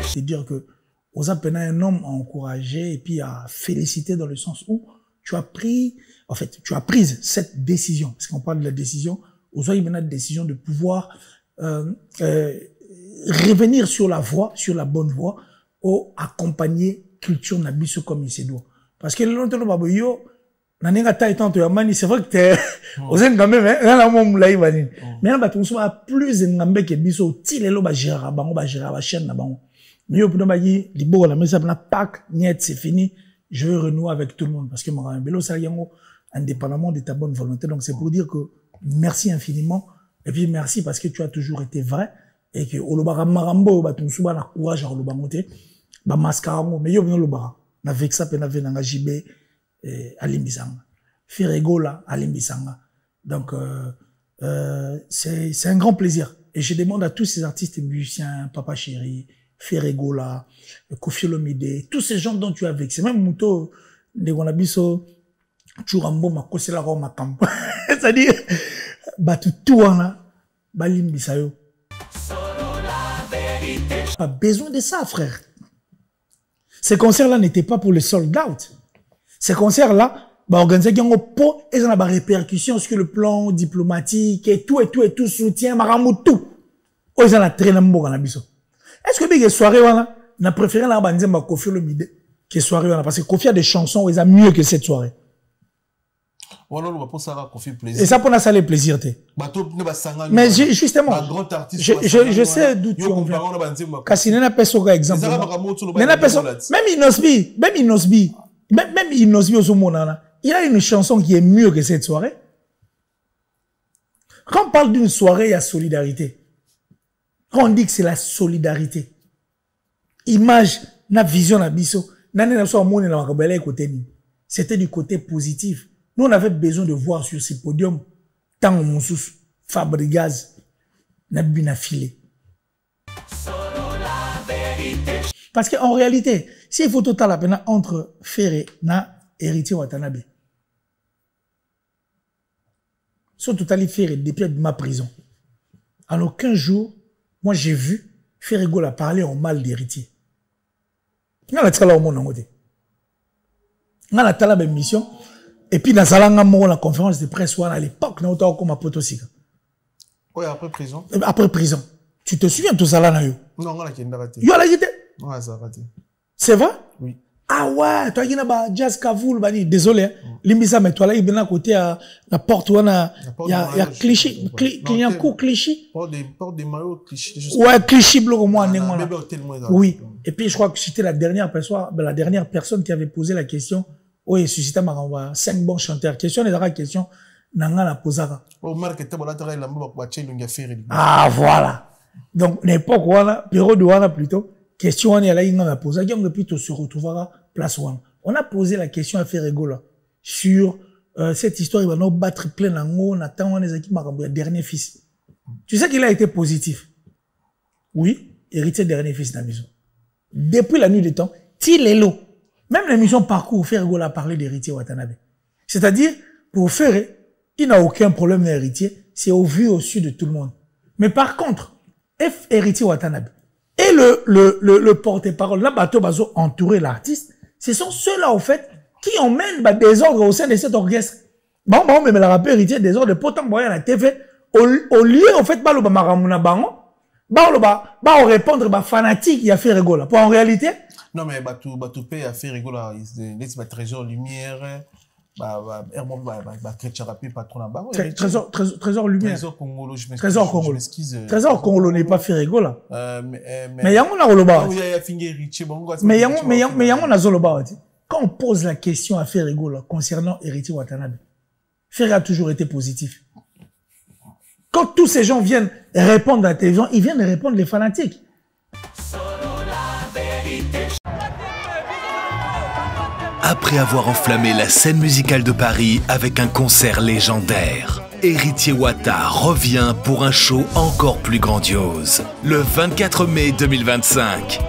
C'est dire que aux appels un homme à encourager et puis à féliciter dans le sens où tu as pris, en fait, tu as pris cette décision, parce qu'on parle de la décision, aux a maintenant la décision de pouvoir revenir sur la voie, sur la bonne voie, ou accompagner culture nabiso comme il se doit. Parce que longtemps le baboyo, c'est vrai que t'es aux quand même, hein, là mon là il va dire. Mais là tu sois plus ngambé que biso, tilelo ba gérera bango ba gérera ba chaîne na bango. Mais au bout de libo la mesa na pack niet c'est fini, je veux renouer avec tout le monde parce que mon bélo ça yango indépendamment de ta bonne volonté. Donc c'est pour dire que merci infiniment et puis merci parce que tu as toujours été vrai et que olobara marambo ba tu sois na courage à oloba monter ba mascaramo mais yo bien olobara na vexa pe na venanga jibé Alimbisanga. Ferregola Alimbisanga. Donc, c'est un grand plaisir. Et je demande à tous ces artistes et musiciens, Papa Chéri, Ferregola, Kofi Olomide, tous ces gens dont tu as vexé. Même Mouto, Negonabiso, Churambo, Makosela Roma Kampo. C'est-à-dire, Batutouana, Balimbisayo. Pas besoin de ça, frère. Ces concerts-là n'étaient pas pour les sold out. Ces concerts-là, organisés en pot, ils ont des répercussions sur le plan diplomatique et tout, soutien, maramou, tout. Ils ont la traîne en Est-ce que les soirées, voilà, on a préféré la bandier ma Kofi Olomide que soirée, voilà, parce que Kofi a des chansons, ils ont mieux que cette soirée. Et ça, pour nous, ça les plaisirs, mais justement, je sais d'où tu en viens. Cassine n'a pas ce exemple. Même Inosbi il a une chanson qui est mieux que cette soirée. Quand on parle d'une soirée, il y a solidarité. Quand on dit que c'est la solidarité, image, na vision, na biso, c'était du côté positif. Nous, on avait besoin de voir sur ces podiums, tant on sous Fabregas, Nabina filé. Parce qu'en réalité, s'il faut total la peine entre Ferré na héritier Watanabe, sont totalement Ferré depuis ma prison. En aucun jour, moi j'ai vu Ferregola parler en mal d'héritier. On a la mission. Et puis dans la conférence de presse à l'époque, on a comme à Potosika. Oui, après prison. Après prison. Tu te souviens de tout ça là? Non, on a quitté. Ouais, ça a raté. C'est vrai? Oui. Ah ouais, toi qui n'as jazz Kavoul, désolé, Limbisa, mais toi là, il y a un côté à la porte où il y a cliché, cliché. Porte des maillots, cliché. Ouais, cliché, bloc au moins. Oui. Et puis, je crois que c'était la dernière personne qui avait posé la question. Oui, suscité ma 5 bons chanteurs. Question, la question, Nanga la posara. Ah, voilà. Donc, n'importe quoi, période de Wana plutôt. Question, on est là, il a posé. Depuis, on se retrouvera place Wana. On a posé la question à Ferregola sur cette histoire. Il va nous battre plein d'ango. On attend, on est équipés, le dernier fils. Tu sais qu'il a été positif. Oui, héritier dernier fils dans la maison. Depuis la nuit des temps, Tilelo. Même l'émission Parcours, Ferregola a parlé d'héritier Watanabe. C'est-à-dire, pour Ferré, il n'a aucun problème d'héritier. C'est au vu au su de tout le monde. Mais par contre, héritier Watanabe et le porte-parole, là, bateau bazo entouré l'artiste, ce sont ceux-là, au fait, qui emmènent des ordres au sein de cet orchestre. Bon, mais la rappeur héritier des ordres, pourtant, bon, il y a TV, au lieu, en fait, bah, le maramuna bango, bah, répondre, bah, fanatique, il y a fait rigoler. Pour en réalité, non, mais bateau paye a fait rigoler, il y a trésor lumière, Trésor lumière. Trésor Congolo. Trésor Congolo n'est pas fait rigoler. Mais yango na roloba. Mais yango na zoloba. Quand on pose la question à faire rigoler concernant héritier Watanabe, Ferré a toujours été positif. Quand tous ces gens viennent répondre à la télévision, ils viennent répondre les fanatiques. Après avoir enflammé la scène musicale de Paris avec un concert légendaire, Héritier Wata revient pour un show encore plus grandiose. Le 24 mai 2025.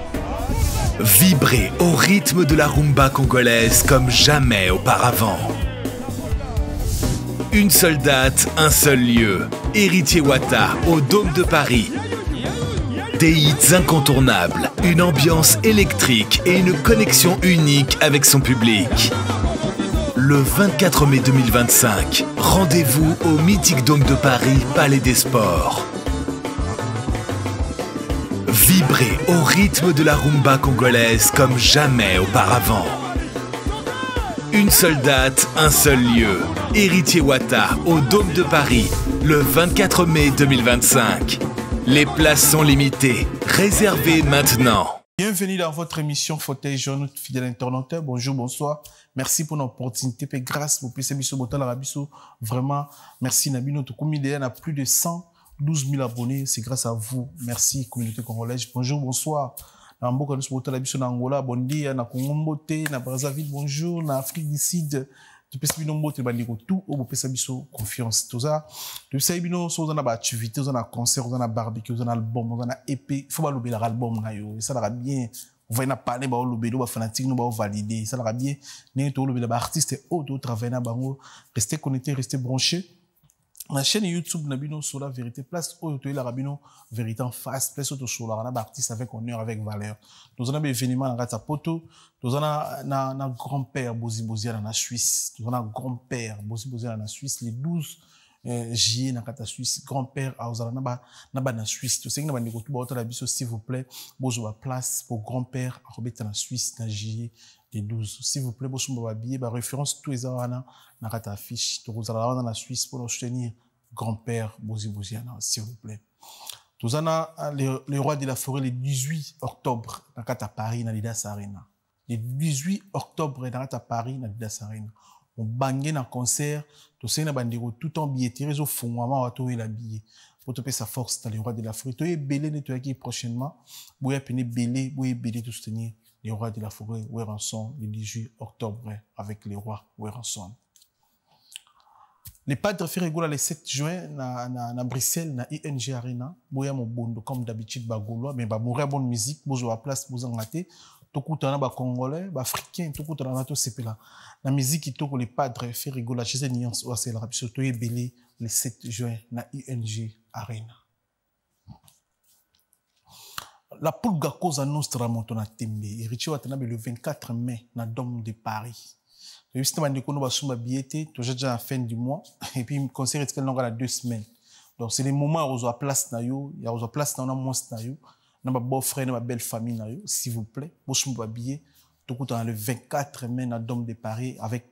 Vibrez au rythme de la rumba congolaise comme jamais auparavant. Une seule date, un seul lieu. Héritier Wata au Dôme de Paris. Des hits incontournables, une ambiance électrique et une connexion unique avec son public. Le 24 mai 2025, rendez-vous au mythique Dôme de Paris, Palais des Sports. Vibrez au rythme de la rumba congolaise comme jamais auparavant. Une seule date, un seul lieu. Héritier Wata au Dôme de Paris, le 24 mai 2025. Les places sont limitées. Réservez maintenant. Bienvenue dans votre émission Fauteuil jaune, fidèle internaute. Bonjour, bonsoir. Merci pour l'opportunité. Grâce au PC Bisso Botal Arabiso. Vraiment, merci Nabino. Il a plus de 112 000 abonnés. C'est grâce à vous. Merci, communauté congolaise. Bonjour, bonsoir. Na mboka nous Botal Arabiso na Angola, bondi, na Congo Mbote, na Brazzaville, bonjour, na Afrique du Sud. Tu peux savoir que tout au PC Bisso confiance. Tout ça. Tu sais bino so dans activité, dans concert, dans barbecue, dans album, dans EP. Faut pas louper l'album na yo. Ça va bien. On va parler ba louper, ba fanatique, nous ba valider. Ça va bien. Né to louper ba artiste au to travailler na bango. Restez connectés, restez branchés. La chaîne YouTube Nabino sur la vérité place où tu es la rabino vérité en face place où tu sur la rana artiste avec honneur avec valeur. Nous avons un événement dans Rata Poto, nous avons un grand-père Bozi Bozi dans la Suisse, nous avons un grand-père Bozi Bozi dans la Suisse les 12 juillet dans la Suisse, grand-père à Ozala na na Suisse. Tu sais que nous avons tout ba la biso s'il vous plaît, bozo place pour grand-père à Robert dans la Suisse dans juillet les 12. S'il vous plaît, bozo ba billet ba référence tous les ans na Rata affiche, tu Ozala dans la Suisse pour soutenir grand-père Bozi Bozi, s'il vous plaît. Nous avons le roi de la forêt le 18 octobre dans Paris, dans l'Idas Arena. Le 18 octobre dans Paris, dans l'Idas Arena. On bangé dans concert, tout ça, tout en billetterie, au fond, on va la billet. Pour te payer sa force dans le roi de la forêt. Tu es belé, nettoyé prochainement. Vous avez belé, vous avez belé, tout soutenir le roi de la forêt, où est rançon, le 18 octobre, avec les rois, où est rançon. Les padres Ferregola le 7 juin na Bruxelles na ING Arena boya mon bondo comme d'habitude ba gaulois mais ba mourir bonne musique bozo à place bozo ngate to kutana ba congolais ba africain to kutana na to sepela la musique to les padres Ferregola chez Niance ou c'est la rapide to belé le 7 juin na ING Arena. La pulga cause nostra montona tembe Héritier Wata le 24 mai na Dôme de Paris. Le système de Kono Basumba billetté, toujours déjà à la fin du mois, et puis le concert est qu'elle n'aura 2 semaines. Donc c'est les moments où on a place na yo, il y a place na monstre na yo, na ma beau frère, na ma belle famille na yo, s'il vous plaît, Basumba billet, tout coup le 24 mai na Dôme de Paris avec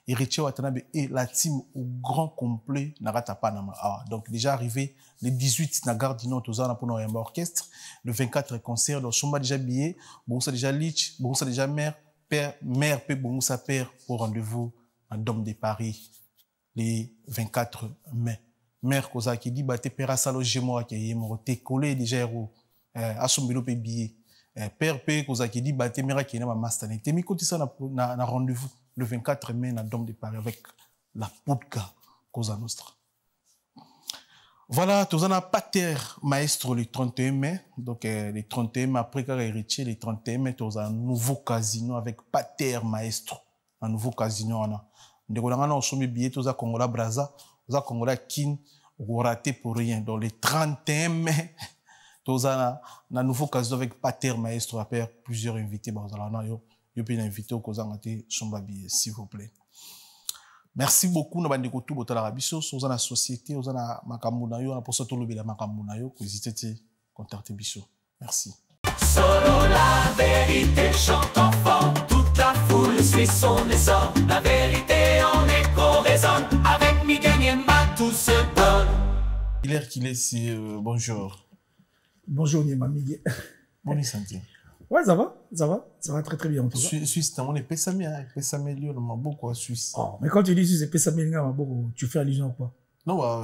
Héritier Watanabe et la team au grand complet na Ratapanama. Donc déjà arrivé le 18 na Gare du Nord aux ans pour nos orchestre, le 24 concert, donc Sumba déjà billet, bon ça déjà lich, bon ça déjà mère P. Bongoussa Père pour rendez-vous à Dôme de Paris les 24 mai. Mère Koza qui dit batte père salo gémo qui est mort te collé déjà héros à son billet pe billet. Père P Koza qui dit batte mère qui est na master te mi côté ça na rendez-vous le 24 mai à Dôme de Paris avec la Poudka Koza Nostra. Voilà, tous en a pater maestro le 31 mai. Donc, le 31 mai, après qu'il héritier, le 31 mai, tous un nouveau casino avec pater maestro. Un nouveau casino, on a. Donc, on a un billet, tous à Congola Brazza, tous à Congola Kin, on raté pour rien. Donc, le 31 mai, tous a un nouveau casino avec pater maestro, après plusieurs invités. Bon, on a eu invité au Koza Ngate, son billet, s'il vous plaît. Merci beaucoup na bandeko tout botala rabiso soza na société oza na makambo na yo na poso to lobela makambo na yo ko hésiter contacter biso. Merci. Solo la vérité chante enfant, toute la foule suit son essor. La vérité en écho résonne, avec Miguel Niemba tout se donne. Il est qu'il est si bonjour. Bonjour Niemba Miguel. Bonne santé. Ouais, ça va très très bien en tout cas. Suisse, on est Pessamé, Pessamé lieu, on a beaucoup en Suisse. Oh, mais quand tu dis c'est Pessamé, tu fais allusion à quoi? Non,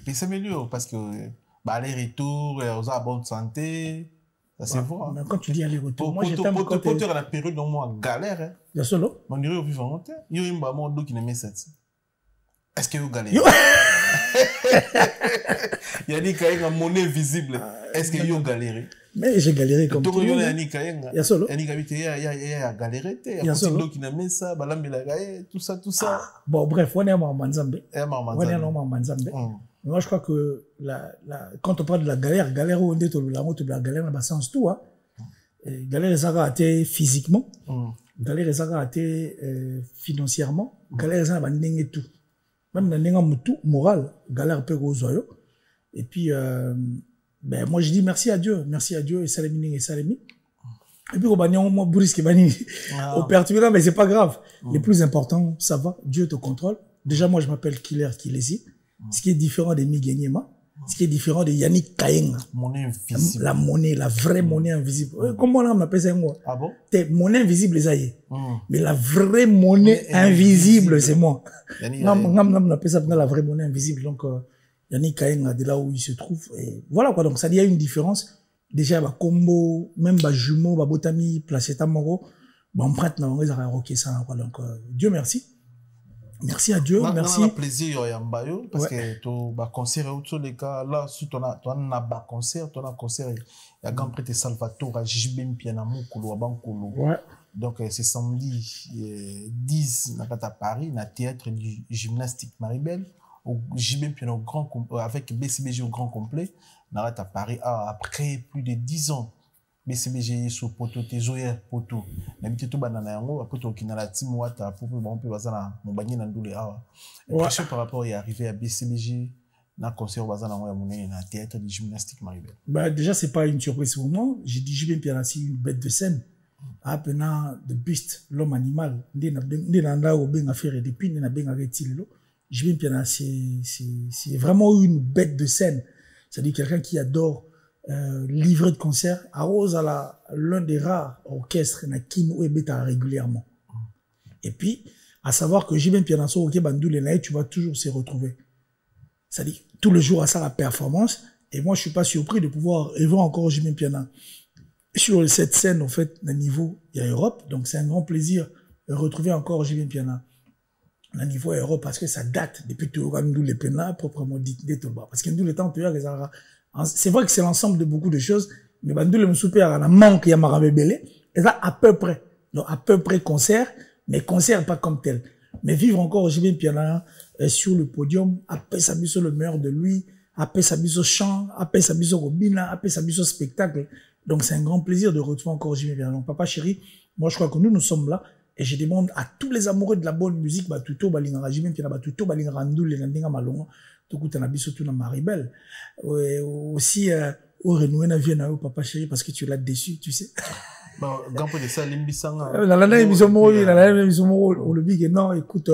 Pessamé lieu, parce que aller-retour, on a bonne santé, ça c'est vrai. Mais quand tu dis aller-retour, moi j'étais pour te la période dont moi galère. Il y a solo. On dirait au vivant, il y a un bâton d'eau qui ne met ça. Est-ce que vous galérez? Il y a des cas de monnaie visible. Est-ce que vous galérez? Mais j'ai galéré comme tout le monde. Il y a solo. Il y a galéré. Il y a solo qui n'a mis ça, tout ça. Bon, bref, on est à Manzambe. On est à Manzambe. Moi, je crois que quand on parle de la galère où on dit la galère n'a pas sens tout, hein. Galère, ça a été physiquement. Galère, ça a été financièrement. Galère, ça a été tout. Même dans le tout moral, galère peut gozoyo. Et puis, ben, moi, je dis merci à Dieu, et Salamini. Et puis, on moi, Boris Kebani, au perturbant, mais c'est pas grave. Le plus important, ça va, Dieu te contrôle. Déjà, moi, je m'appelle Killer Kilesi. Ce qui est différent de Miguenyema, ce qui est différent de Yannick Kayenga. Monnaie invisible. La monnaie, la vraie monnaie invisible. Comment on appelle ça, moi? Ah bon? T'es monnaie invisible, ça y est. Mais la vraie monnaie invisible, c'est moi. On appelle ça la vraie monnaie invisible. Donc, Yannick Kayenga, de là où il se trouve. Et voilà quoi. Donc, ça dit, il y a une différence. Déjà, bah, combo, même, bah, jumeau, bah, botami, placeta moro, bah, empreinte, non, on va rocker ça, quoi. Donc, Dieu merci. Merci à Dieu, merci. On a plaisir parce que tu as concert et les cas là si tu as concert, il y a grand prêtre Salvatore à Jibem Piana Mukulu à Bankulu. Ouais. Donc c'est samedi 10 à Paris, na théâtre du gymnastique Maribel au Jibem Piana grand avec BCBG au grand complet, na à Paris après plus de 10 ans. BCBG sur poto tezoya poto n'habite tout banana yango après to kinala team wata pour bon peu bazana mobanye na ndule awa pression par rapport à arriver à BCBG na concert bazana ya monene na théâtre du gymnastique Maribel. Bah déjà c'est pas une surprise pour moi, j'ai dit je vais bien assis une bête de scène appelant The Beast, l'homme animal ndé na nda o benga faire depuis na benga retilelo je vais bien assis c'est vraiment une bête de scène, c'est-à-dire quelqu'un qui adore livret de concert arrose à l'un des rares orchestres na Kino et Beta régulièrement. Et puis, à savoir que Jibem Pianaso, ok, Bandou Lenaï, tu vas toujours se retrouver. C'est-à-dire, tous les jours à ça la performance. Et moi, je suis pas surpris de pouvoir voir encore Jibem Piana sur cette scène, en fait, d'un niveau, il y a Europe. Donc, c'est un grand plaisir de retrouver encore Jibem Piana à niveau Europe parce que ça date depuis tout Bandou les Pena, proprement dit, parce que nous, les temps, c'est vrai que c'est l'ensemble de beaucoup de choses, mais Bandou le Moussouper a un manque, il y a Maramé Belé, et ça à peu près. Donc, à peu près concert, mais concert pas comme tel. Mais vivre encore Jibem Piana sur le podium, après sa mise sur le meilleur de lui, après sa mise au chant, après sa mise au robina, après sa mise au spectacle. Donc, c'est un grand plaisir de retrouver encore Jibem Piana. Donc, papa chéri, moi, je crois que nous sommes là, et je demande à tous les amoureux de la bonne musique, bah, tuto, balingara Jibem Piana, bah, tuto, balingara Ndou, les Nandinga Malonga, tout coup, t'en as surtout dans Maribel. Aussi, au renouer na vie na papa chéri, parce que tu l'as déçu, tu sais. Bon, quand on dit ça, l'imbissanga. La émission le big, non, écoute,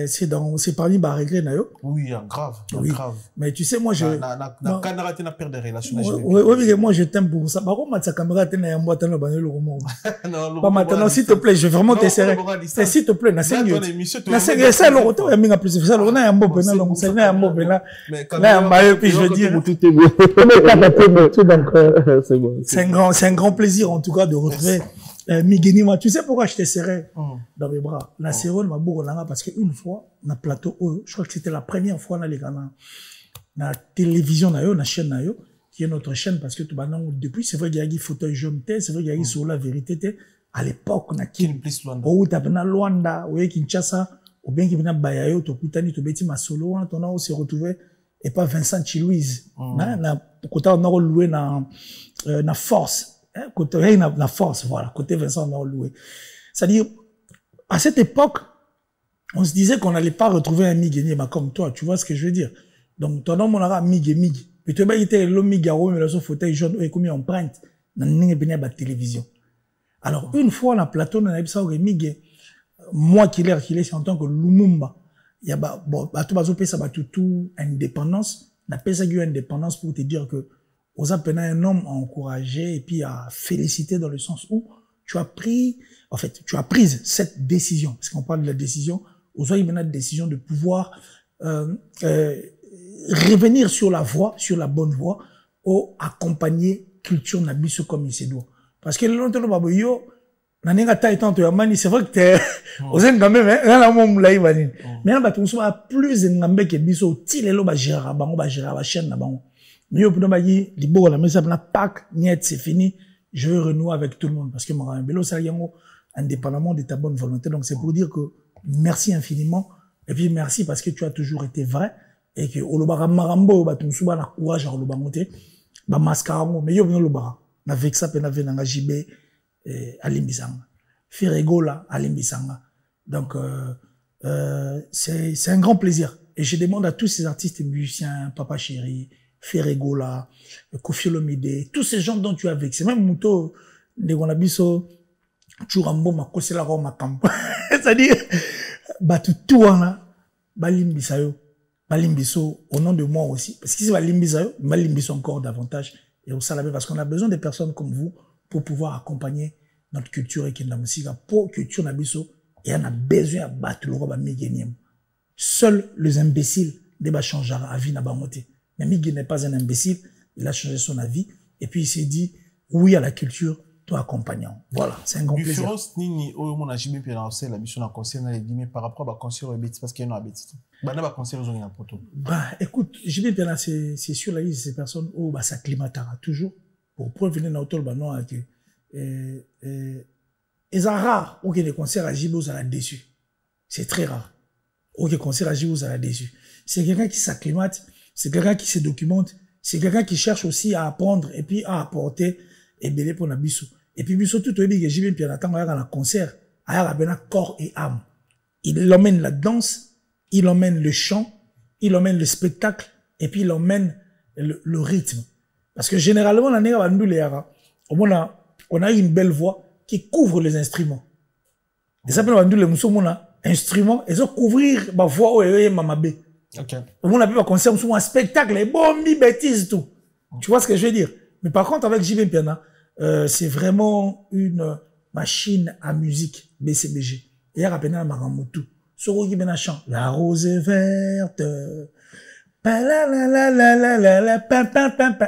c'est parmi les regrets, nayo. Oui, grave, grave. Mais tu sais, moi, je. Na caméra, tu n'as pas de relation. Oui, moi, je t'aime pour ça. Par contre, ma caméra, tu n'as pas de le roman. Pas maintenant, s'il te plaît, je vais vraiment t'essayer. S'il te plaît, na c'est mieux. Na c'est ça, le retour, il y a mis en plus. Ça, le retour, il y a un bon pénal, donc c'est un bon pénal. Là, un maillot, puis je veux dire. Donc, c'est un grand plaisir, en tout cas, de retrouver. Migeni, moi, tu sais pourquoi je t'ai serré dans mes bras? La serrure m'a beaucoup parce qu'une fois, na plateau, je crois que c'était la première fois dans les canaux, na télévision, na chaîne, qui est notre chaîne, parce que tout le monde, depuis, c'est vrai qu'il y a eu fauteuil jaune, c'est vrai qu'il y a eu sur la vérité, à l'époque, na qui, ou t'as venu à Luanda, ou Kinshasa, ou bien qui vient à Bayayo, to Kutani, to Beti Masolo, on s'est retrouvé, et pas Vincent Chilouise, na, côté on a loué na force. Côté la force, voilà, côté Vincent on a loué. C'est-à-dire, à cette époque, on se disait qu'on n'allait pas retrouver un Miguel comme toi, tu vois ce que je veux dire. Donc, ton nom, on aura Miguel. Mais tu vas être le Miguel, mais le fauteuil jaune, et comme empreinte, dans la télévision. Alors, une fois, la plateau, on a dit ça, Miguel, moi qui l'ai, c'est en tant que Lumumba. Il y a, bon, tu vas ça, tout indépendance. On appelle ça indépendance pour te dire que, aux appelants un homme à encourager et puis à féliciter dans le sens où tu as pris, en fait, tu as pris cette décision, parce qu'on parle de la décision, aux il y a une décision de pouvoir revenir sur la voie, sur la bonne voie, ou accompagner culture nabiso comme il se doit. Parce que longtemps, c'est vrai que t'es, aux quand même, hein, là, mon moulay, mais là, tu as plus de ngambé que biso, tilelo, gérera, chaîne, mais au bout d'un libo la mesa na Pâques, niet c'est fini, je veux renouer avec tout le monde parce que mon bélo ça yango indépendamment de ta bonne volonté. Donc c'est pour dire que merci infiniment et puis merci parce que tu as toujours été vrai et que olobara marambo ba tumsuba na courage à oloba monter ba mascarango mais yo olobara na vexa pe na venanga jibe alimbisanga Ferregola alimbisanga donc c'est un grand plaisir et je demande à tous ces artistes et musiciens Papa Chéri Ferregola Koffi Olomide tous ces gens dont tu as vexé même Muto de Gonabiso Churambo makosela ko makambo c'est-à-dire batutu wana balimbisa yo balimbiso au nom de moi aussi parce que si balimbisa yo balimbiso encore davantage et au salabé parce qu'on a besoin de personnes comme vous pour pouvoir accompagner notre culture et la musique pour culture nabiso et on a besoin de battre le roi migenyem seuls les imbéciles débat changera avis na bamoté mais Miguel n'est pas un imbécile il a changé son avis et puis il s'est dit oui à la culture toi accompagnant voilà c'est un grand plaisir différence nini oyo mona jibe pe na osela biso na concert na les par rapport à concert au bêtise parce qu'il y a un bêtise bana ba concert aux na poto bah écoute jibe pe c'est sur la liste de ces personnes où bah ça climatera toujours pour prévenir na hôtel bah non que et ça rare ou que des concerts à jibe à la déçu c'est très rare ou que concert à jibe à la déçu c'est quelqu'un qui s'acclimate c'est quelqu'un qui se documente c'est quelqu'un qui cherche aussi à apprendre et puis à apporter et belé pour Nabiso. Et puis Biso tout au début que j'y viens puis attendre à un concert, à la corps et âme. Il emmène la danse, il emmène le chant, il emmène le spectacle et puis il emmène le rythme. Parce que généralement on a une belle voix qui couvre les instruments. Et ça peut nous les instruments et ça couvrir ma voix et mamabe. OK. On a pu un concert un spectacle et bon mi bêtise tout. Tu vois ce que je veux dire? Mais par contre avec JB Piana c'est vraiment une machine à musique BCBG. Et il y a rappelé Maramutu. Soro qui bena chant. La rose est verte.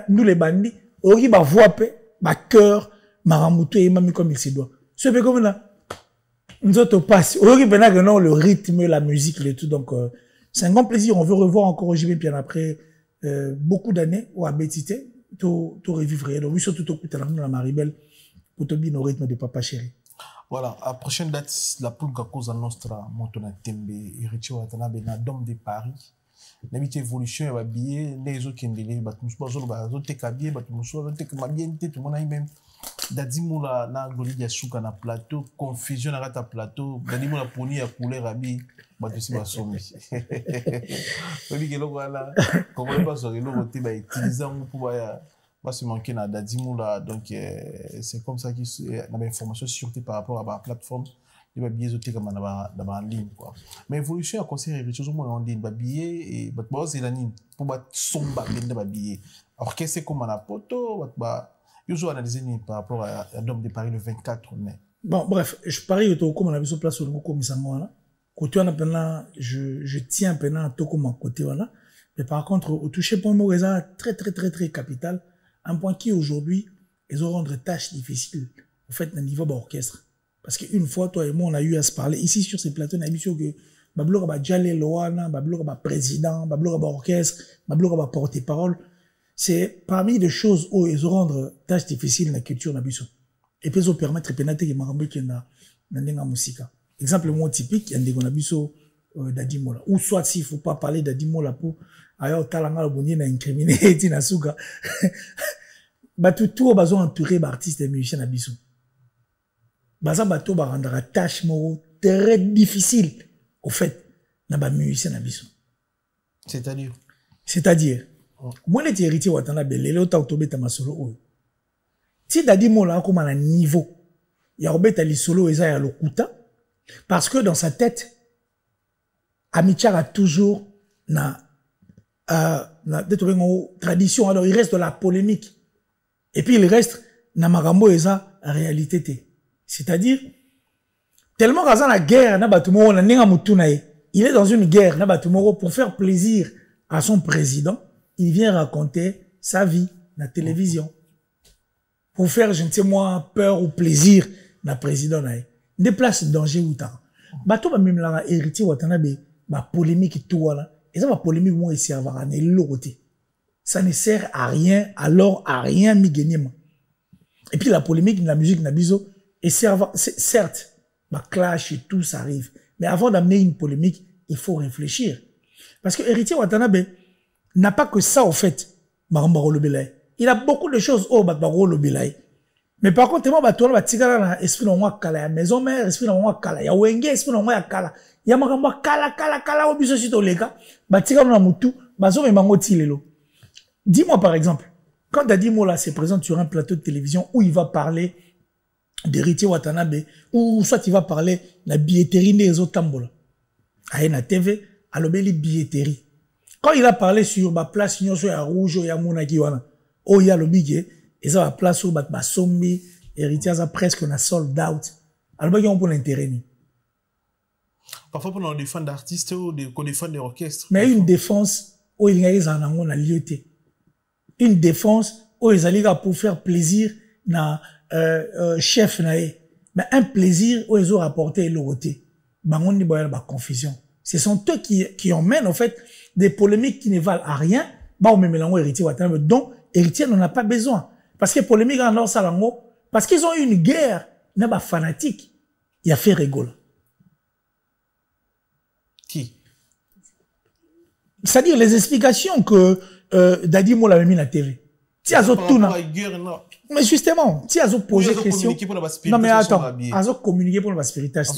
Nous les bandits. Ori ba voix pe, ba cœur, Maramutu et mami comme il se doit. Ce peu comme là. Nous autres passe. Ori bena que non le rythme, la musique et tout. Donc c'est un grand plaisir. On veut revoir encore JB Piana après beaucoup d'années ou à Bétité. Tout revivre donc oui surtout tout la Maribel pour te bien au rythme de Papa Chéri. Voilà, à prochaine date la plus cause à nostra montona tembe Héritier Watana bena dom de Paris. N'habite évolution va billet les autres qui ndele ba tout pas zo ba zo te kabie ba tout so te que ma bien tout le monde même dadimula na goli ya suka na plateau confusion na rata plateau dadimula poni ya couleur abi ba tout si ba somi. Oli que logo là comment pas so logo te ba utiliser pour ba se manquer na dadimula donc c'est comme ça qui na ba information sûreté par rapport à la plateforme il va bien zoter comme dans en ligne quoi mais évolution à conseil Héritier au en ligne ba billet et ba c'est la ligne pour ba somba bien ba billet alors qu'est-ce que comme na poto ba ils ont analysé par rapport à Dôme de Paris le 24 mai. Bon, bref, je parie que comme on a vu sur place au Ngoko Misangwana, côté on a je tiens pendant tout comme côté voilà. Mais par contre, au toucher point Moreza très capital, un point qui aujourd'hui ils ont rendre tâche difficile au fait d'un niveau d'orchestre. Parce qu'une fois toi et moi on a eu à se parler ici sur ces plateaux, on a vu que Bablo ba Djale Loana, Bablo ba président, Bablo ba orchestre, Bablo ba porte-parole. C'est parmi les choses où ils ont rendre tâche difficile dans la culture nabiso. Et puis ils ont permettre pénater que marambe qui na ndenga musika. Exemple moi typique il y a des nabiso d'Adimola ou soit s'il faut pas parler d'Adimola pour ayo talanga le bonnier na incriminer tina suka. Ba tout bazo entouré d'artistes et musiciens nabiso. Baza bato ba rendre tâche mo très difficile au fait na ba musiciens nabiso. C'est-à-dire moi les héritiers watana belele ota otobeta masolo oyo ti dadi mola comme à niveau ya robeta li solo eza ya lokuta parce que dans sa tête Amichar a toujours na tradition alors il reste de la polémique et puis il reste na marambo eza réalité c'est-à-dire tellement raza la guerre na batumo na ninga mutuna il est dans une guerre na batumo pour faire plaisir à son président. Il vient raconter sa vie na télévision. Pour faire, je ne sais moi, peur ou plaisir na président na. Des places de danger ou tard. Bato ba même la héritier watana be ba polémique tout là. Et ça va polémique moi ici avoir un l'autre. Ça ne sert à rien alors à rien mi gagner. Et puis la polémique de la musique na biso et certes ma clash et tout ça arrive. Mais avant d'amener une polémique, il faut réfléchir. Parce que Héritier Watanabe n'a pas que ça, au fait. Il a beaucoup de choses au Bakbaro Belay. Mais par contre, moi, tu as un esprit de kala, ya maison mère, esprit de kala, ya wenge, esprit de kala. Ya makamba kala, au biso sito lega, batika na mutu, bazo me mango tilelo. Dis-moi par exemple, quand Dadi Mola se présente sur un plateau de télévision où il va parler d'Héritier Watanabe, ou soit il va parler de la billetterie des autres tambola. À la TV, à l'obéli billetterie. Quand il a parlé sur ma place, il y a rouge, il y a monakiwana. Oh, il y a le billet. Et ça, la place où ma sombi, Héritier, ça presque on a sold out. Alors, il y a un peu l'intérêt. Parfois, pour nous défendre d'artistes ou qu'on défend des orchestres. Mais une défense, où il y a un lieuté. Une défense, où ils allaient pour faire plaisir na chef nae. Mais un plaisir, où ils ont rapporté l'autorité. On dit, confusion. Ce sont eux qui emmènent, en fait, des polémiques qui ne valent à rien. On met mélange Héritier Watanabe. Donc, Héritier n'en a pas besoin. Parce que polémique en or salango, parce qu'ils ont eu une guerre, n'a pas fanatique. Il a fait rigoler. Qui? C'est-à-dire les explications que Dadi Mola avait mis à la TV. Si Azo Touna. Mais justement, si Azo posé question. Non mais attends, Azo communiqué pour le spiritage.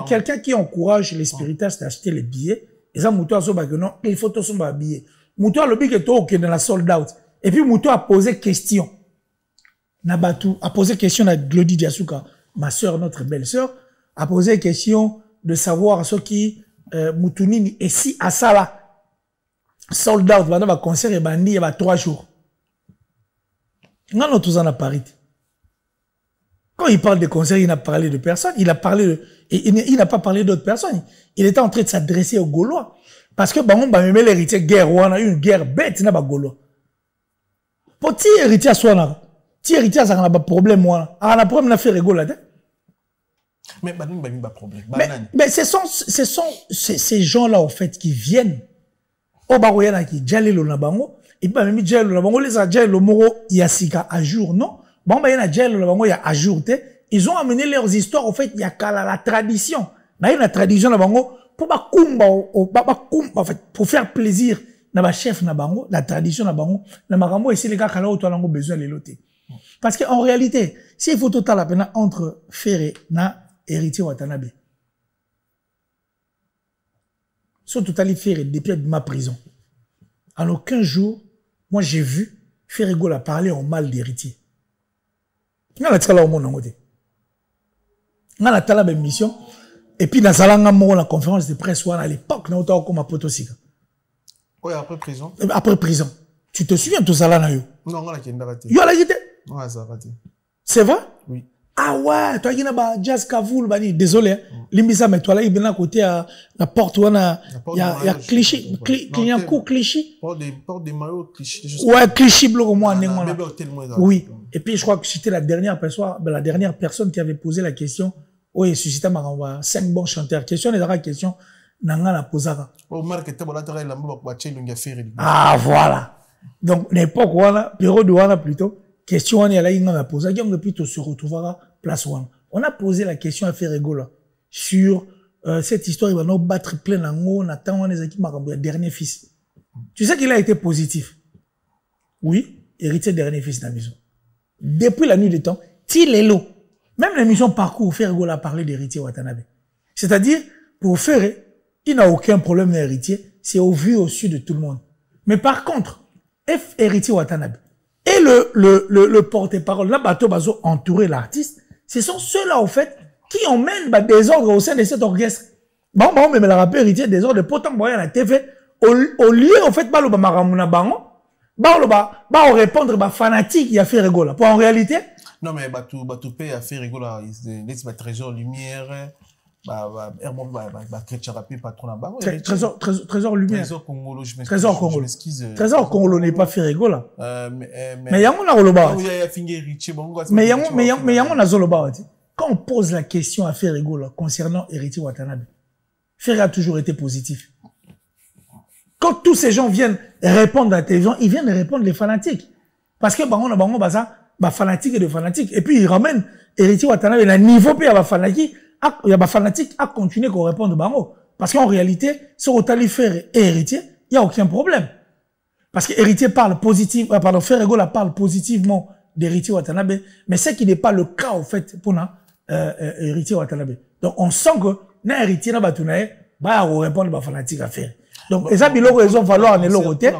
Quelqu'un qui encourage les spiritages d'acheter les billets, et ça Moutou Azo non, il faut tous son billet. Moutou a le billet qui est dans la sold out. Et puis Moutou a posé question. Nabatou a posé question à Glody Diasuka, ma sœur, notre belle-sœur, a posé question de savoir ce qui Moutounini et si à ça là, sold out, pendant le concert et bandi, il y a 3 jours. Non, tous en a parlé. Quand il parle de concert, il n'a parlé de personne, il a parlé de, il n'a pas parlé d'autres personnes. Il était en train de s'adresser aux Gaulois. Parce que, on va même l'héritier guerre, on a eu une guerre bête, il n'a pas Gaulois. Pour ti héritier soit là, ti héritier ça n'a pas problème, moi. Ah, on a problème, on a fait rigoler, là. Mais, pas problème. Mais ce sont ces gens-là, en fait, qui viennent. Au Baroyana qui djale lo nabango. Et puis, même djale lo nabango, les a djale lo moro, yasika à jour, non? Bon, bah, y'en a djale lo nabango, y'a à jour, ils ont amené leurs histoires, en fait, il y a qu'à la tradition. Mais la tradition nabango, pour en fait, pour faire plaisir, na chef nabango, la tradition nabango, na marambo, ici, les gars, kala, auto, lango, besoin de loter. Parce qu'en réalité, s'il faut total la peine entre Ferré, na Héritier Watanabe. Sont totalement Ferré depuis ma prison. En aucun jour, moi j'ai vu Ferré Gola parler en mal d'Héritier. On a la au monde on a la même mission. Et puis dans la conférence de presse à l'époque, on a comme à Potosika. Oui, après prison. Après prison. Tu te souviens de tout ça là? Non, on a raté. Yo la gité? Ouais, ça a raté. C'est vrai? Oui. Ah ouais, toi qui n'as pas jazz kavoul, bani, désolé, limbisa, mais toi là, il vient à côté à la porte où il y a cliché, clignancourt, cliché. Porte des maillots, cliché. Ouais, cliché, bloc au moins, oui. Et puis, je crois que c'était la dernière personne qui avait posé la question. Oui, suscité ma 5 bons chanteurs. Question, les question, nanga la posara. Ah, voilà. Donc, n'importe quoi, bureau de Wana plutôt. Question, on est là, il a posé. On plutôt se retrouvera place Wana. On a posé la question à Ferregola sur cette histoire. Il va nous battre plein d'ango. On attend, on est équipes le dernier fils. Tu sais qu'il a été positif. Oui, héritier dernier fils de la maison. Depuis la nuit des temps, Tilelo. Même l'émission Parcours, Ferregola a parlé d'héritier Watanabe. C'est-à-dire, pour Ferré, il n'a aucun problème d'héritier. C'est au vu, au su de tout le monde. Mais par contre, héritier Watanabe et le porte-parole, là, bateau bazo entouré l'artiste, ce sont ceux-là, en fait, qui emmènent des ordres au sein de cet orchestre. Bon, mais la rappel héritier des ordres, pourtant, bon, la TV, au lieu, en fait, bah, le maramuna bango, bah, répondre, fanatique, il a fait rigoler. Pour en réalité. Non, mais, tout paye a fait rigoler, il trésor lumière, Trésor lumière. Trésor Congolo. Trésor Congolo n'est pas fait rigoler. Mais yango na roloba. Mais yango na zoloba. Quand on pose la question à faire rigoler concernant héritier Watanabe, Ferré a toujours été positif. Quand tous ces gens viennent répondre à la télévision, ils viennent répondre les fanatiques. Parce que fanatique et de fanatique. Et puis ils ramènent héritier Watanabe, le niveau puis il y a fanatique à continuer qu'on réponde bango. Parce qu'en réalité, sur Otalifer et Héritier, il n'y a aucun problème. Parce que Héritier parle positivement, pardon, Ferregola parle positivement d'Héritier Watanabe, mais c'est qui n'est pas le cas, en fait, pour Héritier Watanabe. Donc, on sent que, na Héritier, na Batunae, bah, on répond aux fanatiques à faire. Donc, et ça, ils ont valoir en éloigné.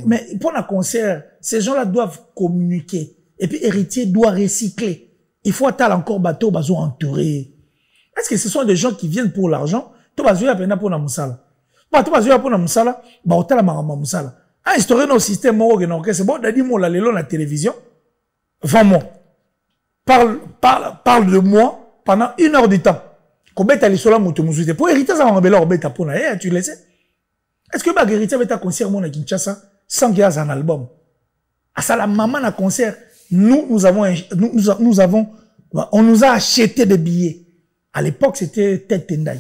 Mais pour un concert, ces gens-là doivent communiquer. Et puis, Héritier doit recycler. Il faut attendre encore bateau, bateau entouré. Est-ce que ce sont des gens qui viennent pour l'argent? Tout bateau, il y a pour la moussala. Tout bateau, il y a pour la moussala, bah, autant la marama moussala. Instaurer nos systèmes, c'est bon, d'aller moi, la télévision. Vraiment. Parle de moi pendant 1 heure de temps. Combien t'as les solas moutoumoussouté? Pour hériter, ça va m'embêter pour bêta pour na, tu le sais? Est-ce que bah, hériter avec ta concert, mon à Kinshasa, sans qu'il y ait un album? À ça, la maman na concert, nous avons, on nous a acheté des billets. À l'époque, c'était Tête Tendai.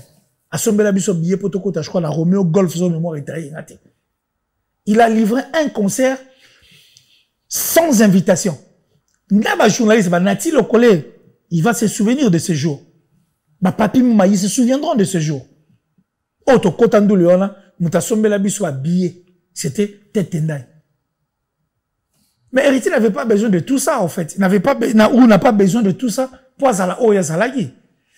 À son bel abisso billet, potokota, je crois, la Romeo Golf, son mémoire est taillée. Il a livré un concert sans invitation. Là, journaliste, Nati le collègue, il va se souvenir de ce jour. Papi Mouma, ils se souviendront de ce jour. Auto Kotandou Leona, Moutasombe Labiso a billet. C'était Tête Tendai. Mais Héritier n'avait pas besoin de tout ça, en fait. Il n'a pas besoin de tout ça pour Azala Oya Zalagi.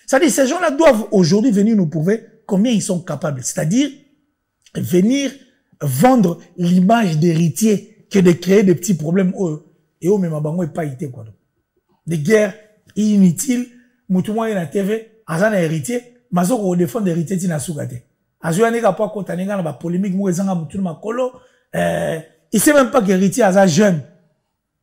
C'est-à-dire, ces gens-là doivent aujourd'hui venir nous prouver combien ils sont capables. C'est-à-dire, venir vendre l'image d'Héritier que de créer des petits problèmes. Et au même moment, il pas été quoi. Des guerres inutiles. Moutouma na TV, Azana Héritier, Mazoko au défend d'Héritier tina sougate. Azuya nega pas kotanenga na ba polémique mouezanga Moutouma makolo. Il sait même pas qu'Héritier Aza jeune.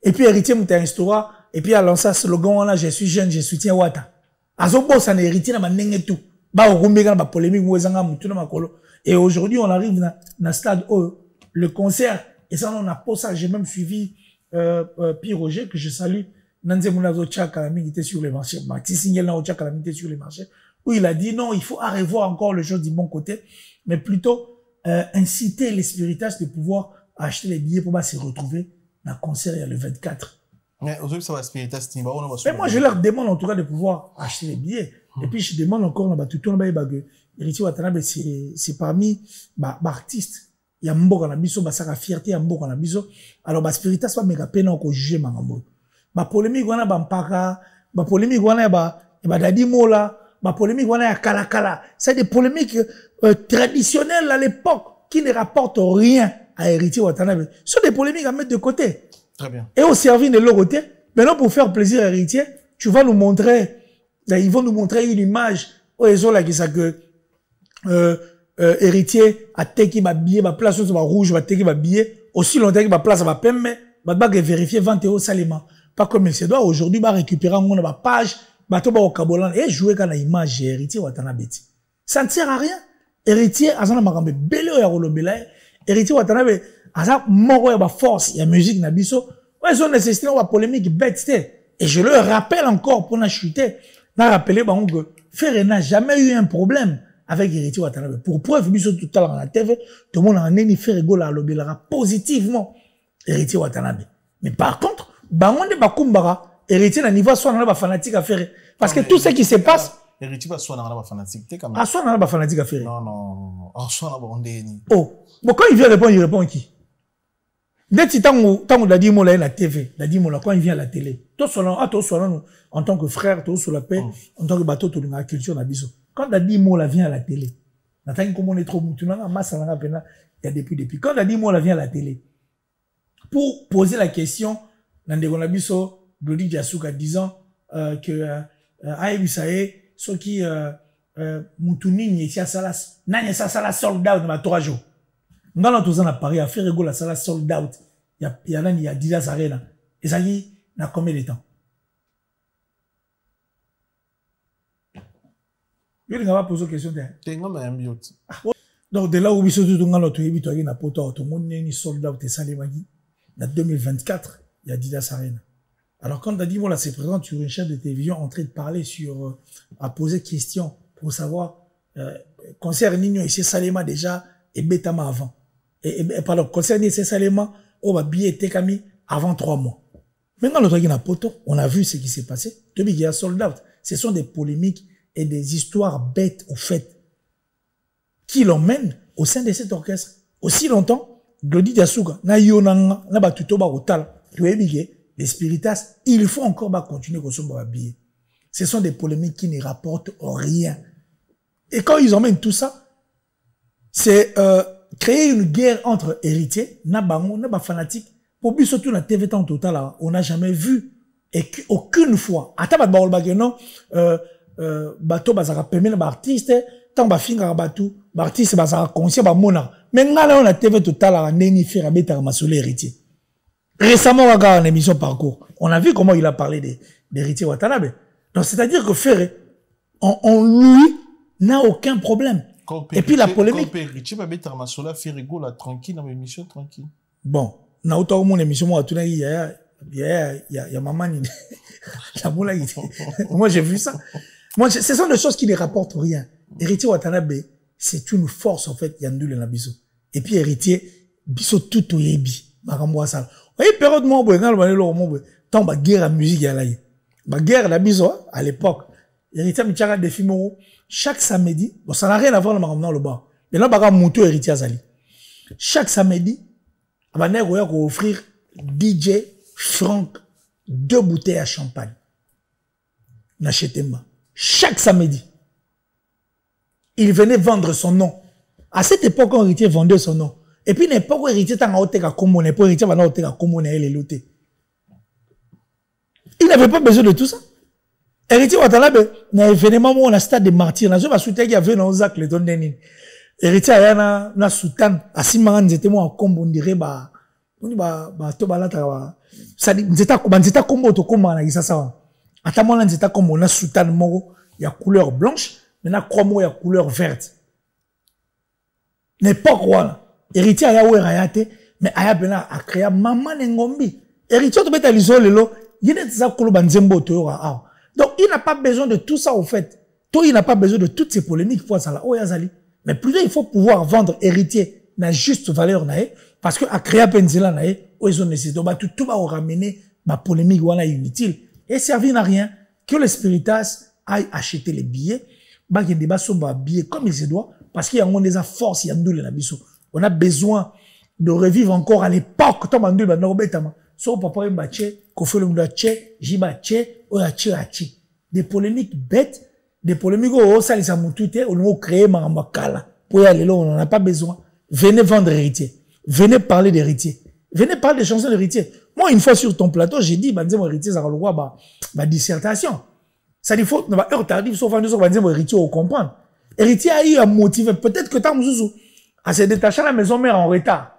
Et puis Héritier mouta instaura, et puis a lancé un slogan là, je suis jeune, je soutiens Wata. Azobo ça n'est Héritier na manenge tout. Ba orumbega na ba polémique mouezanga Moutouma makolo. Et aujourd'hui on arrive na stade où le concert, et ça on a posé ça, j'ai même suivi Pierre Roger que je salue. Nanze Mounazo Tchakalamine était sur les marchés. Mathis Signel na Tchakalamine était sur les marchés. Où il a dit non, il faut revoir encore les choses du bon côté, mais plutôt inciter les spiritastes de pouvoir acheter les billets pour se retrouver dans le concert le 24. Mais aujourd'hui, ça va spiritastes. Mais moi, je leur demande en tout cas de pouvoir acheter les billets. Et puis, je demande encore, Héritier Watanabe, c'est parmi artistes. Il y a Mbok na biso, ça fierté, il y a Mbok na biso. Alors, spiritastes, pas méga peine encore juger Mangambo. Polémique, wana mpaka, polémique, wana dadi mola, polémique, wana kala. C'est des polémiques traditionnelles à l'époque qui ne rapportent rien à Héritier Watanabe. Ce sont des polémiques à mettre de côté. Très bien. Et au service de l'autre côté, maintenant pour faire plaisir à Héritier, tu vas nous montrer, ils vont nous montrer une image où ils ont là qui ça que Héritier a teki ba billet, ba place sur ba rouge, ba teki ba billet, aussi longtemps que ba place ba pemme, ba vérifier 20 € salement. Pas comme il se doit aujourd'hui, va récupérer mon page, bateau au Kabolan et jouer quand la image Héritier Watanabe. Ça ne sert à rien. Héritier, azana marambe belé ya rolobela. Héritier Watanabe, azana moro ya ba force, il y a musique na biso. Ouais, ils ont nécessité une polémique bête. Et je le rappelle encore pour la chuter. N'a rappelé que Ferré n'a jamais eu un problème avec Héritier Watanabe. Pour preuve, biso tout à l'heure dans la TV, tout le monde a neni Ferré Gola lobela positivement Héritier Watanabe. Mais par contre, Bangonde Bakumbara, Héritier na niveau soit dans la fanatique à faire. Parce que tout ce qui se passe. Héritier va soit dans la fanatique. Ah, soit dans la fanatique à faire. Non. Ah, soit dans la fanatique. Oh. Bon, quand il vient répondre, il répond qui? Dès que tant Dadi Mola est la TV, Dadi Mola, quand il vient à la télé, tout soit en tant que frère, tout sur la paix, en tant que bateau, tout dans la culture, n'abiso. Quand Dadi Mola vient à la télé, n'attends comme on est trop moutonanga, masse à la peine, il y a depuis. Quand Dadi Mola vient à la télé, pour poser la question, Nandegonabiso, Blodi Diasuka disant que Aïbisae, ceux qui Moutouni, Salas, Nanya Salas sold out dans 3 jours. Nous allons tous en Paris à faire la Salas sold out. Il y a 10 Arena. Et ça y est, il y a combien de temps? Je ne vais pas poser question. Donc, de là où nous sommes tous tout le monde est sold out et ça les magis. En 2024, il y a Didas Arena. Alors, quand Dadi Mola se présente sur une chaîne de télévision en train de parler sur, à poser question pour savoir, concert Nino et Salema déjà, et Betama avant. Pardon, concert Nino et Salema, on va billet Tekami avant 3 mois. Maintenant, notre truc, on a vu ce qui s'est passé. Depuis qu'il y a sold out. Ce sont des polémiques et des histoires bêtes au fait. qui l'emmène au sein de cet orchestre. Aussi longtemps, Glody Diasuka, na yonanga, na batuto ba otala, les spiritas, il faut encore continuer à billets. Ce sont des polémiques qui ne rapportent rien. Et quand ils emmènent tout ça, c'est créer une guerre entre héritiers, nabango, naba fanatiques. Pour lui, surtout la TV en total, on n'a jamais vu et aucune fois. Attends, non, bateau bazara permet l'artiste, tant ba finga bateau, l'artiste bazara conscient ba mona. Mais là, on a TV total à neni faire beta masolé héritier. Récemment, on regarde une émission Parcours. On a vu comment il a parlé d'héritier Watanabe. Donc, c'est-à-dire que Ferré, on lui n'a aucun problème. Et puis la polémique. Héritier va beta masolé faire rigolo tranquille dans l'émission tranquille. Bon, na autant mon émission moi tout il y a maman la boule. Moi j'ai vu ça. Moi ce sont des choses qui ne rapportent rien. Héritier Watanabe, c'est une force en fait Yandule na biso. Et puis héritier biso tout oyebi. Makambo ça. Oui, période moi ngal banelo mo tant ba guerre à musique ya là. Ba guerre la biso à l'époque. Héritier Michara de Fimoro chaque samedi, bon ça n'a rien à voir dans le bar. Mais là ba moto héritier azali. Chaque samedi Abanek va offrir DJ Franck 2 bouteilles à champagne. N'achetez-moi. Chaque samedi. Il venait vendre son nom. À cette époque, un héritier vendait son nom. Et puis, n'importe où héritier t'en a ôté qu'à commoner. Pour héritier, va ôté qu'à commoner les lotés. Il n'avait pas besoin de tout ça. Héritier Watanabe, n'a événement où on a stade de martyrs. N'a jamais soutenu qu'il y avait dans Zach le don Denin. Héritier ayana na sultan asimanga nzete mo akombo on dirait ba to balata ça dit nzeta kombo to koma na kisasa ata mona nzeta kombo na sultan moko ya couleur blanche mais na kromo ya couleur verte n'importe quoi héritier aya wera yate mais aya bena a créé maman ngombi héritier to beta liso lelo yene tsa kolo banzembo to yora donc il n'a pas besoin de tout ça au fait toi il n'a pas besoin de toutes ces polémiques pour ça là oh yazali. Mais plutôt, il faut pouvoir vendre héritier na juste valeur nae, parce que à créer penzela nae, où ils ont nécessité, bah tout va ramener ma polémique wana inutile et servir à rien que les spiritas aillent acheter les billets, bah qu'il y ait des billets comme il se doit, parce qu'il y a des forces, il y a des nabiso. On a besoin de revivre encore à l'époque, tant mandu ba norbetama. So papa mbache, kofelo mbache, jibache, oyache. Des polémiques bêtes. Des polémiques au ça les a moutouté on a créé marakala pour y aller là on n'en a pas besoin. Venez vendre héritier, venez parler d'héritier, venez parler des chansons d'héritier. Moi une fois sur ton plateau j'ai dit bah mon héritier ça va le voir bah dissertation ça dit faut bah heure tardive sauf en sur mon héritier au comprendre héritier a eu à motiver peut-être que tant mususu à se détacher à la maison mère en retard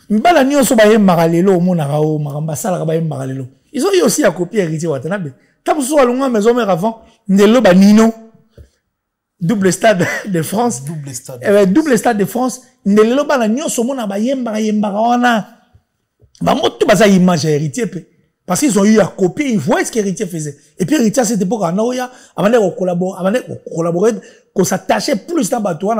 mbala nyonso ba yem maralelo mo na rao maramba sala ba yem maralelo ils ont eu aussi à copier héritier Watanabe. Tant soit longa maison mère avant Nelo Banino double stade de France double stade de France Nelo Banino somona ba yemba wana ba moto baza image héritier parce qu'ils ont eu à copier ils voient ce qu'héritier faisait et puis héritier à cette époque en Oya avant de collaborer qu'on s'attachait plus à bateau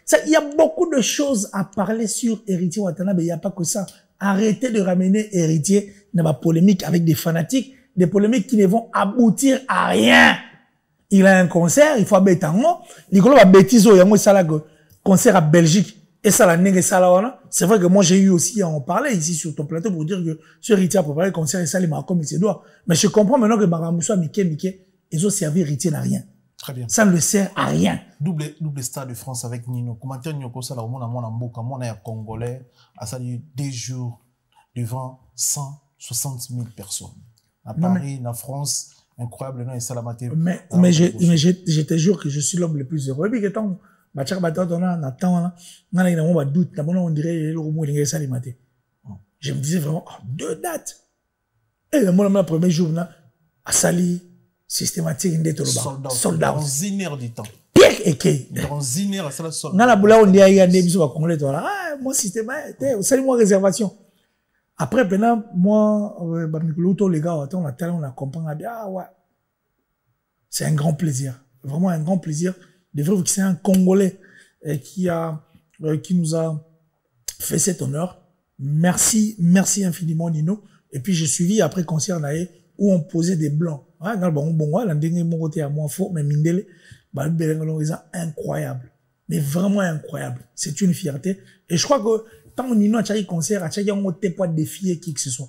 ça il y a beaucoup de choses à parler sur héritier Watanabe il y a pas que ça arrêtez de ramener héritier dans ma polémique avec des fanatiques. Des polémiques qui ne vont aboutir à rien. Il a un concert, il faut abattre un mot. Nicolas va bêtiser, il y a un concert à Belgique. Et ça, la nègre, ça, là, c'est vrai que moi, j'ai eu aussi à en parler ici sur ton plateau pour dire que ce héritier a préparé le concert et ça, il m'a comme il se doit. Mais je comprends maintenant que Maramoussa, Mickey, ils ont servi héritier à rien. Très bien. Ça ne le sert à rien. Double Stade de France avec Nino. Commentaire Nino ça là au monde en Mboka, mon air congolais, a sali 2 jours devant 160 000 personnes. À Paris, en France, incroyable, non, et Salamaté. Mais je te jure que je suis l'homme le plus heureux. Et puis, quand on dirait je me disais vraiment, 2 dates. Et le premier jour, à Sali, systématique, soldat. Dans 1 heure du temps. Pire et qui? Dans 1 heure, c'est la soldat. Dans la boula, on dit, il y a des bisous à Congolais, moi, systématique, moi, réservation. Après, maintenant, moi, les gars, on a compris, ah ouais. C'est un grand plaisir. Vraiment un grand plaisir de voir que c'est un Congolais qui nous a fait cet honneur. Merci infiniment, Nino. Et puis, j'ai suivi après concert naé où on posait des blancs. Incroyable. mais vraiment incroyable. C'est une fierté. Et je crois que tant on y a un concert, à chaque fois, on peut pas défier qui que ce soit.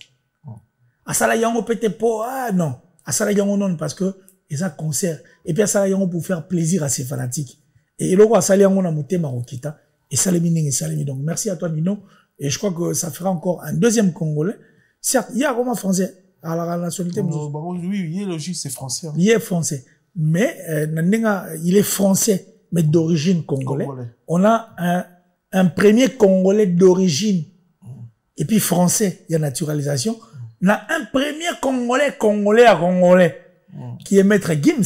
À ça, là, on peut pas, non. À ça, là, on non, parce que, ils ont un concert. Et puis, à ça, là, on peut faire plaisir à ses fanatiques. Et là, à ça, là, on a monté Marokita. Et ça, les minings, et ça, les donc, merci à toi, Nino. Et je crois que ça fera encore un deuxième Congolais. Certes, il y a un roman français à la nationalité. Oui, il est logique, c'est français. Il est français. Mais, il est français, mais d'origine congolais. On a un premier Congolais d'origine. Et puis français, il y a naturalisation. On a un premier Congolais à Congolais. Qui est Maître Gims.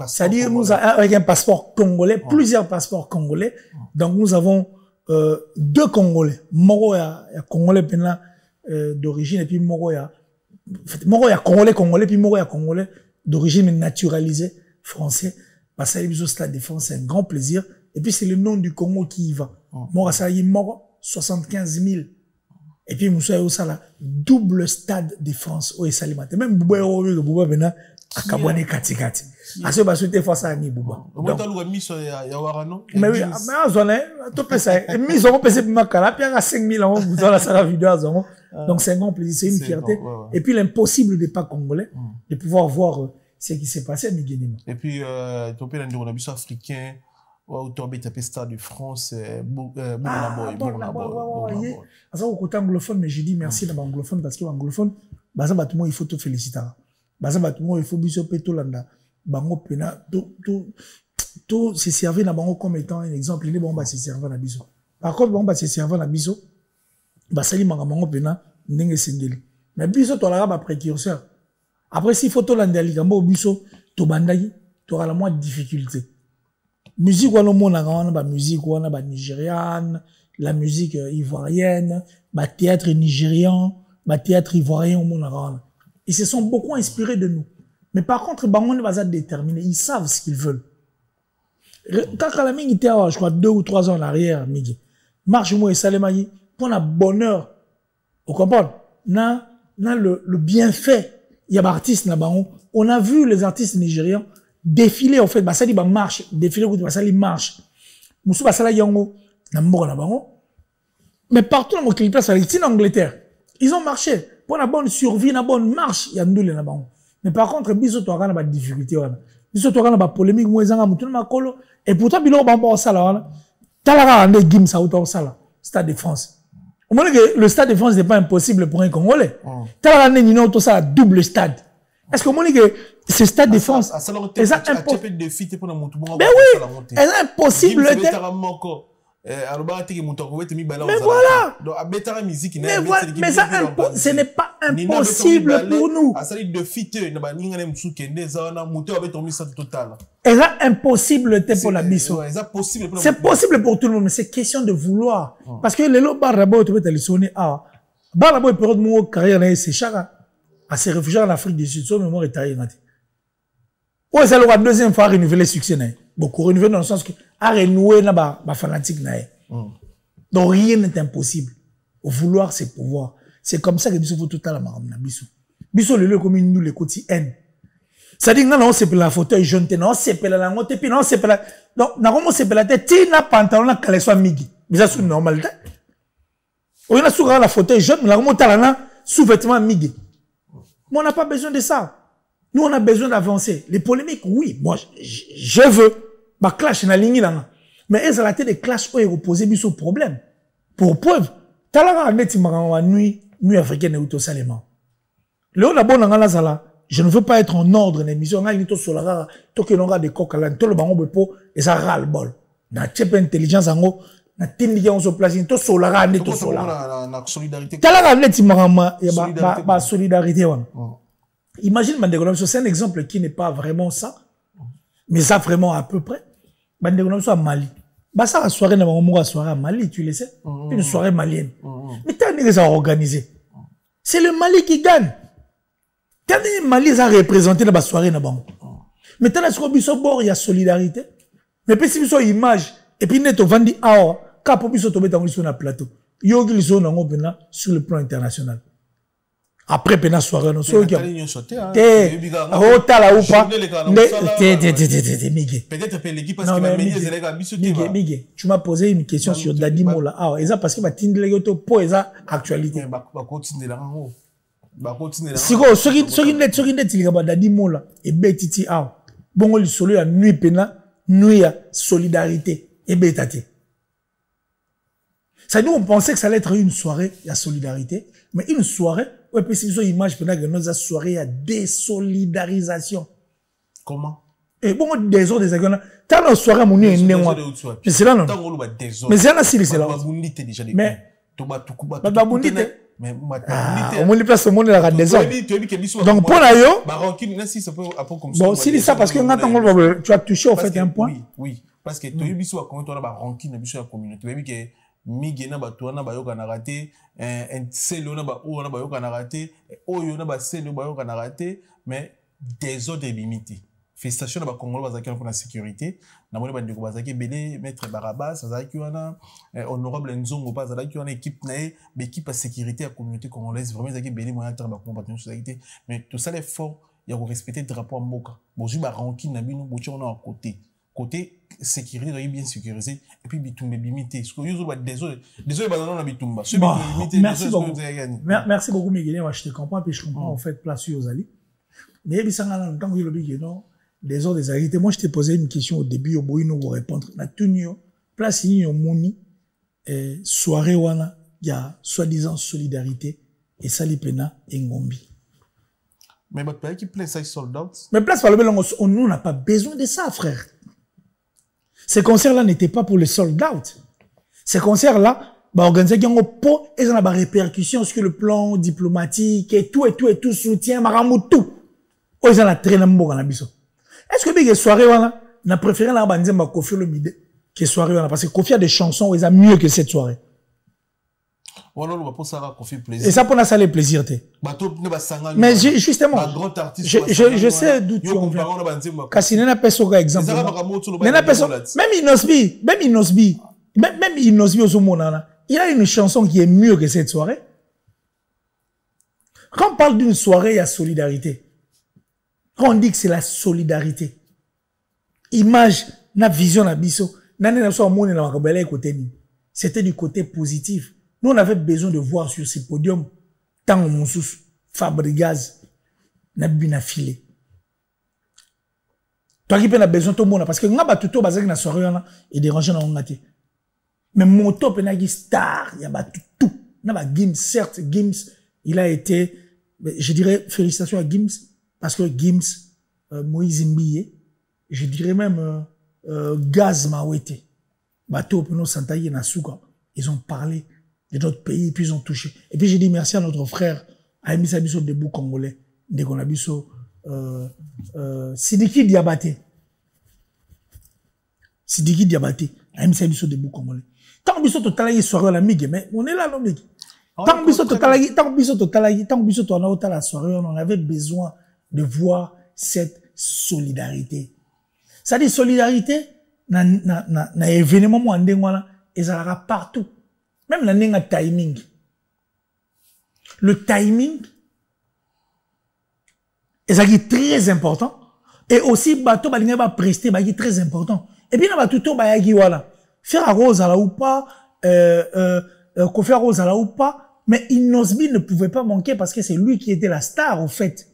C'est-à-dire, avec un passeport congolais, plusieurs passeports congolais. Donc, nous avons, 2 Congolais. Moro ya Congolais, d'origine, et puis Moro ya Congolais, puis Moro ya Congolais d'origine, mais naturalisé français. Parce que Stade de France, c'est un grand plaisir. Et puis, c'est le nom du Congo qui y va. Moro, ça y est, Moro, 75 000. Et puis, Moussa Yosala, double Stade de France, au Salimate. Même Bouba Bouba Bena, Akabwane Katikati. À ce moment-là, je suis face à Ani Bouba. Mais oui, mais en zone, tout peut ça. Et mis en PC pour ma cala, puis à 5 000 ans, vous avez la vidéo à zone. Donc, c'est un grand plaisir, c'est une fierté. Et puis, l'impossible de pas congolais, de pouvoir voir ce qui s'est passé à Miguelino. Et puis, tu peux aller dans le africain, ou tu as tapé Stade de France, Bournaboy. Ça, au côté anglophone, mais j'ai dit merci dans l'anglophone parce que l'anglophone, il faut te féliciter. Il faut biso petolanda. Bango pena, tout se servir dans bango comme étant un exemple. Il est bon, se servir dans biso. Par contre, bon, se servir dans biso, sali bango pena, n'enge sengeli. Mais biso, tu as la précurseur. Après, si faut tolanda ligambo biso, tu bandagi, tu auras la moins de difficulté. Musique, on a musique, on a nigériane, la musique ivoirienne, théâtre nigérian, théâtre ivoirien, on a. Ils se sont beaucoup inspirés de nous. Mais par contre, on va déterminer. Ils savent ce qu'ils veulent. Quand la mine était, je crois, 2 ou 3 ans en arrière, Migi, marche-moi et Salemaï, pour le bonheur, vous comprenez? Le bienfait, il y a des artistes là-bas. On a vu les artistes nigérians défiler, en fait, ça dit, marche, défiler, ça dit, marche. Moussou, ça dit, yango, là-bas. Mais partout dans mon clip, ça dit, en Angleterre, ils ont marché. Pour la bonne survie, la bonne marche, il y a nous là bas. Mais par contre, biso to a des difficultés biso to a des polémiques moi ezanga mutu na makolo et pourtant bilo ba ba sala wana. Talara ande gim sa auto sala. Stade de France. Au moins que le Stade de France n'est pas impossible pour un Congolais. Talara ande ni auto ça double stade. Est-ce que au moins que ce Stade de France c'est impossible. Mais oui, c'est impossible. Mais voilà. Mais ça, ce n'est pas impossible pour nous. Et là, impossible pour la mission. C'est possible pour tout le monde, mais c'est question de vouloir. Parce que les lots barabo, tu peux te sonner à barabo est période mon carrière c'est chara à se réfugier en Afrique du Sud, son mémoire est taillé. Ouais, c'est la deuxième fois à renouveler le succès. Beaucoup renouveler dans le sens que à renouer na ba fanatique nae. Donc rien n'est impossible. Vouloir c'est pouvoir. C'est comme ça que biso faut tout à la maram na biso. Biso le comme nous les côté N. Ça dit non c'est pour la fauteuil jaune non c'est pour la ngote puis non c'est pour la donc na comment c'est pour la tête tina pantalon na caleçon migi. Bisa sous normal. On a souvent la fauteuil jaune mais la comment talana sous-vêtement migi. Mais on n'a pas besoin de ça. Nous on a besoin d'avancer. Les polémiques oui, moi je veux ba clash na ligne là. Mais elles ont été des clashs où ils reposaient bis au problème. Pour preuve, talara neti maranga nuit africaine ou tout salement. Le la bonne ngala zala, je ne veux pas être en ordre d'émission ngala to solara to que l'on a des cocalan to le bango bepo et ça ral bol. Na chepe intelligence ango na tindi on se place to solara ne to solara. Na solidarité. Talara neti maranga ba solidarité wana. Imagine Bandegolom, c'est un exemple qui n'est pas vraiment ça, mais ça vraiment à peu près. Bandegolom soit à Mali. Bah ça, la soirée, la soirée à Mali, tu le sais. Une soirée malienne. Mais t'as des gens organisés. C'est le Mali qui gagne. T'as des Mali, ça a représenté la soirée, là-bas. Mais t'as la soirée, il y a solidarité. Mais puis si vous avez une image, et puis net, on va dire, ah, quand vous avez tomber dans le plateau, il y a sur le plan international. après pena soirée non so qui Otala ou pas peut-être que l'équipe parce qu'il va mener les élèves à biso Miguel, tu m'as posé une question sur Dadi Mola. Ah, et ça parce que va tindre yoto pour esa actualité. Ba continuer là en haut. Ba continuer là. Siko soki net tilika Dadi Mola et betiti ah. Bongo li solo ya nuit pena, nuit ya solidarité et betati. Ça nous on pensait que ça allait être une soirée ya solidarité, mais une soirée ouais puis c'est une image pena que nous a soirée ya désolidarisation. Comment? Et bon, des autres, des agents, t'as une soirée, mon nez, mais c'est là, non? Mais c'est là, c'est là. Mais, on me place au monde, il y a des hommes. Donc, pour la yo, bon, si ça, parce que tu as touché, au fait, un point. Oui, parce que tu as eu ça, quand on a rancune, on a la communauté, migena batuana bayoka na raté un selo na ba o na bayoka na raté oyo na ba selo bayoka na raté mais des autres limités festation na ba congolais bazaki na la sécurité na moni bandeko bazaki belé maître Barabas bazaki wana honorable Nzongo pas bazaki wana équipe na équipe de sécurité à communauté congolaise vraiment bazaki belé moyen de ba combattre société mais tout ça les fort il y a respecter drapeau mboka bonjour ba rancune na bino bocho na côté sécurité doit bien sécurisé et puis bitumba limité ce que yo ba désolé bazana na bitumba ce limité merci beaucoup Miguel moi je te comprends puis je comprends en fait place sur Ozali mais bisanga na tant que le big non des autres des arités moi je t'ai posé une question au début au boy nous répondre na tunio place ni au moni soirée wana ya soi-disant solidarité et salipena et ngombi mais votre pays qui plaît ça sold out mais place par le on n'a pas besoin de ça frère. Ces concerts-là n'étaient pas pour les sold out. Ces concerts-là, bah, organisés qui ont pour, et ça a des répercussions sur le plan diplomatique et tout, soutien, maramou, tout. Oh, ils ont la traîne en abisso. Est-ce que les soirées, voilà, n'a préféré la bandier, ma Kofi le midi, que soirée, voilà, parce que Kofi a des chansons où ils ont mieux que cette soirée. Et ça pour nous ça les plaisir mais justement je sais d'où tu en viens Cassine n'a pas ce exemple même Inosbi au Somonana il a une chanson qui est mieux que cette soirée. Quand on parle d'une soirée il y a solidarité, quand on dit que c'est la solidarité, image na vision na biso c'était du côté positif. Nous, on avait besoin de voir sur ces podiums, tant on sous Fabregas, n'a bien affilé. Toi qui a besoin de tout le monde, parce que nous avons tout le monde, soirée, et déranger dans le mais mon top, il y a star, il y a tout. Il y a Gims, certes, Gims, il a été, je dirais, félicitations à Gims, parce que Gims, Moïse Mbiye, je dirais même, Gaz Mawete, bateau, pour nous, Santaï et Nasuka, ils ont parlé de notre pays, puis ils ont touché. Et puis j'ai dit merci à notre frère, à Emisa Bisso debout congolais, de Konabiso, Sidiki Diabaté. Sidiki Diabaté, à Emisa Bisso debout congolais. Tant que Bisso totalagi soirée à la migue, mais on est là, non, migue. Tant que Bisso totalagi, tant que Bisso totalagi, tant que Bisso totalagi la soirée, on avait besoin de voir cette solidarité. Ça dit solidarité, na événement moi ndengwana, et ça sera partout. Même la nenga timing. Le timing est très important. Et aussi, bateau balinga ba prester ba très important. Et puis, na tout ba yagi wala. Faire à rose à la ou pas, faire rose à la ou pas. Mais Inosbi ne pouvait pas manquer parce que c'est lui qui était la star, au fait.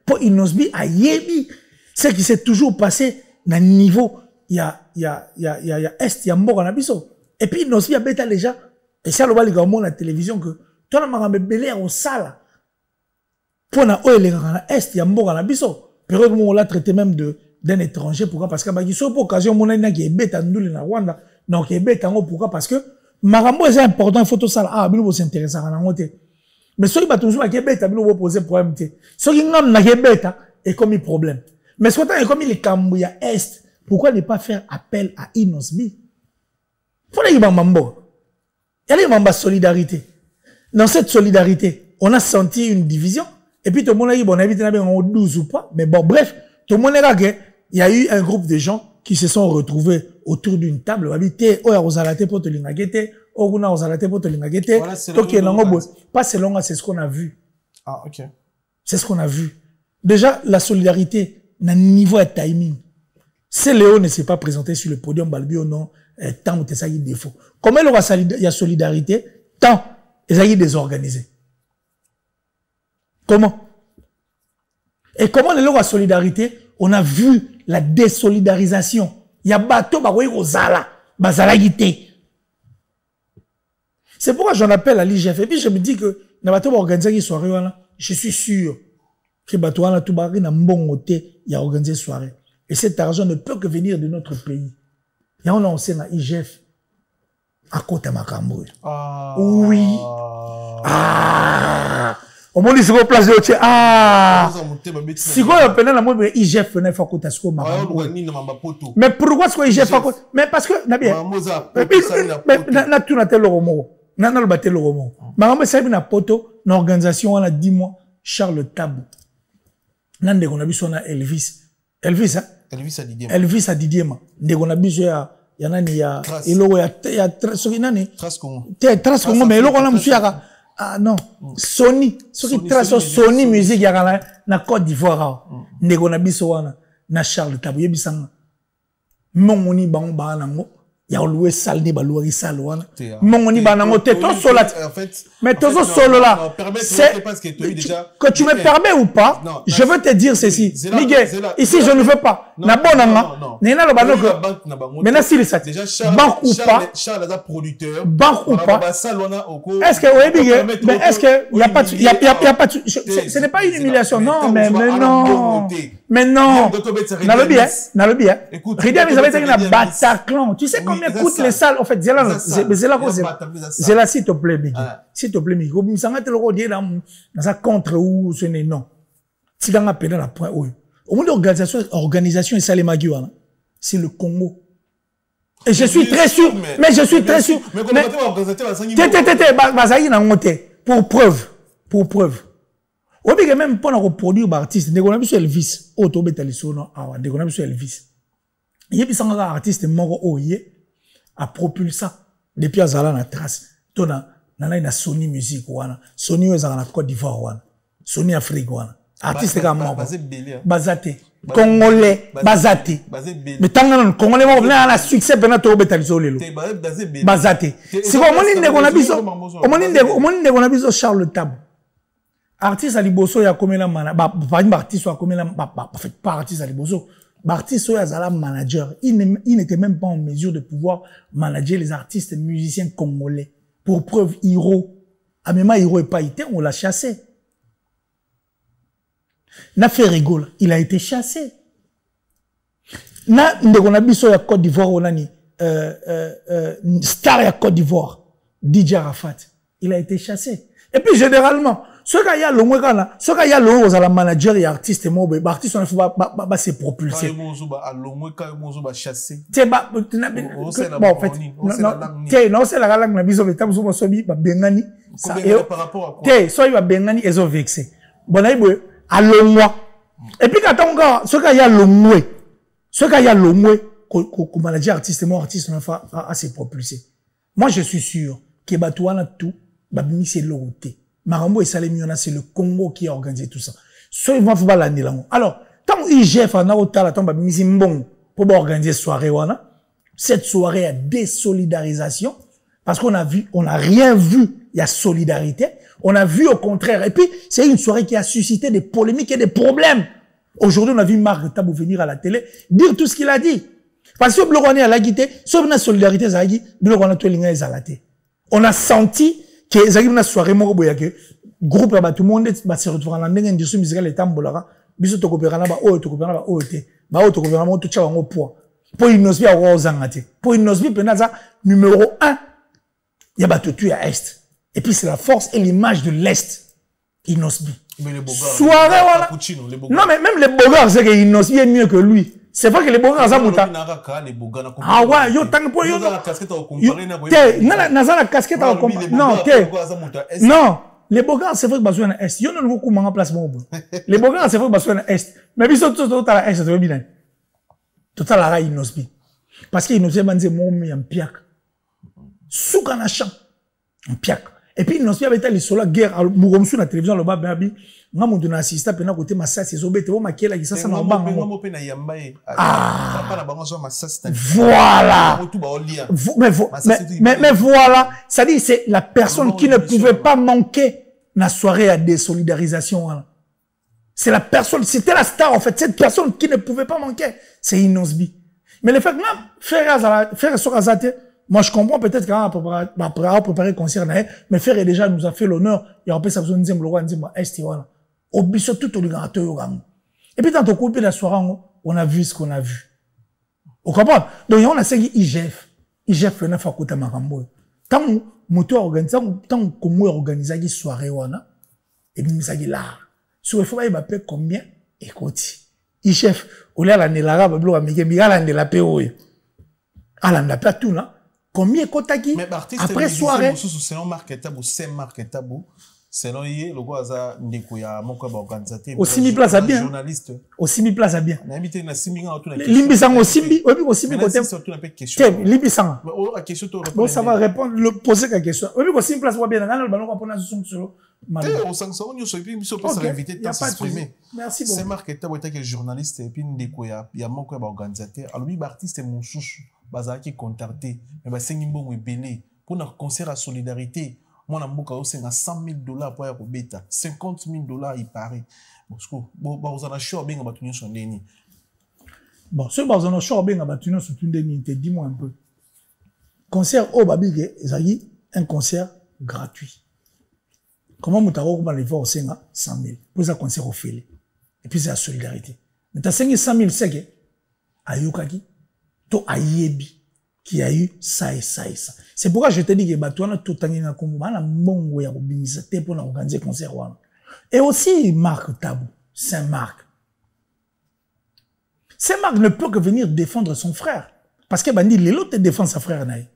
Pour Inosbi, à Yebi, c'est qui s'est toujours passé dans le niveau, il y a Est, il y a Mbok en abisso. Et puis, Inosbi a bêta déjà, et ça, le bas, les gars, la télévision, que, toi, on a belé au sale. Pour na oe, les gars, Est, il y a Mbok en abisso. Période où on l'a traité même d'un étranger, pourquoi? Parce que, bah, il y a pour occasion, mon aîné qui est bêta, nous, na Rwanda. Donc, il est bêta, pourquoi? Parce que, Marambo est important, il faut tout ça. Ah, nous, s'intéresser à la montée. Mais ceux qui va toujours qui est bêta, nous, poser problème. Ceux qui n'ont pas de bêta, est comme un problème. Mais ce qu'on comme il est Kambouya Est, pourquoi ne pas faire appel à Inosbi? Faut qu'il y ait mambo. Il y a une solidarité. Dans cette solidarité, on a senti une division. Et puis tout le monde a dit, bon, on habite en 12 ou pas. Mais bon, bref, tout le monde a dit, il y a eu un groupe de gens qui se sont retrouvés autour d'une table. Habité, oh, Rosalate pour te l'ingagete, oh, Rosalate pour te l'ingagete. Pas selon, c'est ce qu'on a vu Ah, ok. C'est ce qu'on a vu. Déjà, la solidarité, n'a niveau de timing. Si Léo ne s'est pas présenté sur le podium, Balbi ou non, tant que ça y est défaut. Comment il y a solidarité, tant il y a désorganisé. Comment? Et comment il y a solidarité, on a vu la désolidarisation. Il y a bateau, c'est pourquoi j'en appelle à l'IGF. Et puis je me dis que, dans bateau, organiser une soirée, je suis sûr que bateau, tout barré, n'a bon côté, il y a organisé une soirée. Et cet argent ne peut que venir de notre pays. Et on a aussi un IGF à côté de Makambo. Ah. Oui. Ah. Au moins, c'est une place de l'autre. Ah. Si vous avez un peu de IGF, vous n'avez pas côté de Makambo. Mais pourquoi est-ce que IGF a côté? Mais parce que, Nabia, na tout na tel romo. Na le batel le romo. Makambo, c'est une poto, une organisation, on a 10 mois, Charles Tabou. Nande qu'on a vu son Elvis. Elvis, hein? Elvis a Didier. Nde qu'on a vu, il y en a, il y a, il y a, Trace Congo, mais il y a, monsieur, ah non, Sony, ceux qui tracent Sony musique, il y a na Côte d'Ivoire, nde qu'on a vu son, na Charles Tabou, il y a bisang, mongoni bango banango. Il y a loué salle ni balouari salle wana mongoni banango te to solat mais to solo là c'est que tu me permets ou pas je veux te dire ceci Miguel ici je ne veux pas na bonanga nena lo banoko maintenant si le sat banque ou pas banque ou pas est-ce que oui Miguel mais est-ce que il y a pas ce n'est pas une humiliation non mais non na le bien Ridia vous avez dit na Bataclan tu sais combien coûtent les salles en fait Zela s'il te plaît Miguel s'il te plaît Miguel vous savez te le redire dans ça contre ou ce n'est non si dans la peine la point où au moins organisation et ça les maguiwa c'est le Congo et je suis très sûr mais je suis très sûr pour preuve ou bien même pour reproduire l'artiste ne connaît pas Elvis auto betalisono awa ne connaît pas Elvis il y a des artistes morts au yé à propulser depuis azala na trace tona na Sony musique wana Sony ezala na Côte d'Ivoire wana Sony Afrique wana artiste comme moi bazate congolais bazate mais tanga na congolais mo na la succès pena to betaliso lelo bazate si ko moni ndeko na biso omoni ndeko na biso Charles Tabou artiste aliboso ya komela mana ba artiste ya komela pas artiste aliboso artiste Azala manager, il n'était même pas en mesure de pouvoir manager les artistes musiciens congolais. Pour preuve, Hiro. Amema Hiro et pas été, on l'a chassé. Na fait rigole, il a été chassé. Na ndegonabiso ya Côte d'Ivoire onani star ya Côte d'Ivoire, DJ Arafat, il a été chassé. Et puis généralement, ce qu'il y a l'homme kana, ce qu'il y a l'homme aux la manager et artiste mobile, artiste on faut pas se propulser. Bon en fait, non c'est la langue na biso betam so sobi ba bengani. Par rapport à quoi? Té, soit il va bengani et zo vexé. Bon aïe à l'homme. Et puis quand on gars, ce qu'il y a l'homme, ce qu'il y a l'homme ko manager artiste on faut à se propulser. Moi je suis sûr que batouana tout ba bimi c'est l'auté. Marambo et Salemiona, c'est le Congo qui a organisé tout ça. So, il va falloir l'année là. Alors, tant IGF en a autant la tombe, bon, pour organiser cette soirée, cette soirée à désolidarisation, parce qu'on a vu, on n'a rien vu, il y a solidarité. On a vu au contraire. Et puis, c'est une soirée qui a suscité des polémiques et des problèmes. Aujourd'hui, on a vu Marc Tabou venir à la télé, dire tout ce qu'il a dit. Parce que Blorwane a la guité, sauf la solidarité, ça a dit, Blorwane a linga ezalate. On a senti que ça une soirée moko boya que groupe là tout le monde va se retrouver dans l'industrie industrie musicale et tambolara biso to kopera na ba o to kopera na ba o te ba o to kopera mo to tcha ngo poa pour inosbi a ozangate pour inosbi penaza numéro 1 ya ba tu à est et puis c'est la force et l'image de l'est inosbi soirée voilà non mais même les bogards c'est que inosbi est mieux que lui. C'est vrai que les bogards ça monta. Ah ouais, yo tang po yo. Té, na la casquette à comparer. Non, té. Non, les bogards c'est vrai que besoin na est. Yo non beaucoup manga place bon. Les bogards c'est vrai que besoin na est. Mais biso tout à la est ça bien. Tout à la ra inosbi. Parce que inosbi banze mo mi en piak. Souka na champ. En piak. Et puis, non, il y avait les sola guerre, Mouromsou, la télévision, le bas, babi, nga mon donna assista, pena côté massa, c'est zobé, te wo maquille la gissa, ça n'a pas voilà. Mais voilà. Ça dit, c'est la personne qui ne pouvait pas manquer la soirée à désolidarisation. C'est la personne, c'était la star, en fait. Cette personne qui ne pouvait pas manquer, c'est Inosbi. Mais le fait que là, faire sur Azate, moi, je comprends peut-être qu'on a préparé le concert, mais Frère déjà nous a fait l'honneur. Il a ça besoin de dire, on dit, tout au et puis, dans ton coup, la soirée, on a vu ce qu'on a vu. Vous comprenez? Donc, on a dit IGF. IGF, on a fait un marambo. Tant que organisé, tant qu'on organise une soirée, et puis, on a dit là. Sur le fond, il m'appelle combien? Écoute. IGF, on a la nélara, on a la paix, on a la paix tout, là. Combien Kotaki après soirée selon marketable, c'est marketable. Selon yé, le gars a ndekuya moko ba organisateur. Au 6000 places à bien. Journaliste. Au 6000 places à bien. On a invité na 6000 en tout la. Limbi sang au 6000, oui au 6000 côté. Tiens, Limbi sang. La question toi. Bon ça va répondre poser la question. Oui au 6000 places va bien dans le ballon répondre à ce sur. On s'en sort nous sur puis sur pas invité de s'exprimer. Merci beaucoup. C'est marketable était que journaliste et puis ndekuya il y a moko ba organisateur. Alors lui artiste mon chouchou. Bazar qui contacté mais ba sengi mbongo ebelé pour un concert à solidarité moi na mboka aussi na $100,000 pour ya kobeta $50,000 il paraît parce que bon on a show bien batunion son deni bon ce on a show bien batunion sur une deni dis-moi un peu concert au babige ezali un concert gratuit comment mutaro ko les voir senga 100,000 pour ça concert au félé et puis c'est la solidarité mais ta sengi 100,000 c'est que ayukaki to ayebi qui a eu ça et ça et ça. C'est pourquoi je te dis que tu as tout le temps na mbongo ya kobimisa te pour organiser concert wana. Et aussi Marc Tabou, Saint-Marc. Saint-Marc ne peut que venir défendre son frère parce que bandi lelote défend sa frère naï.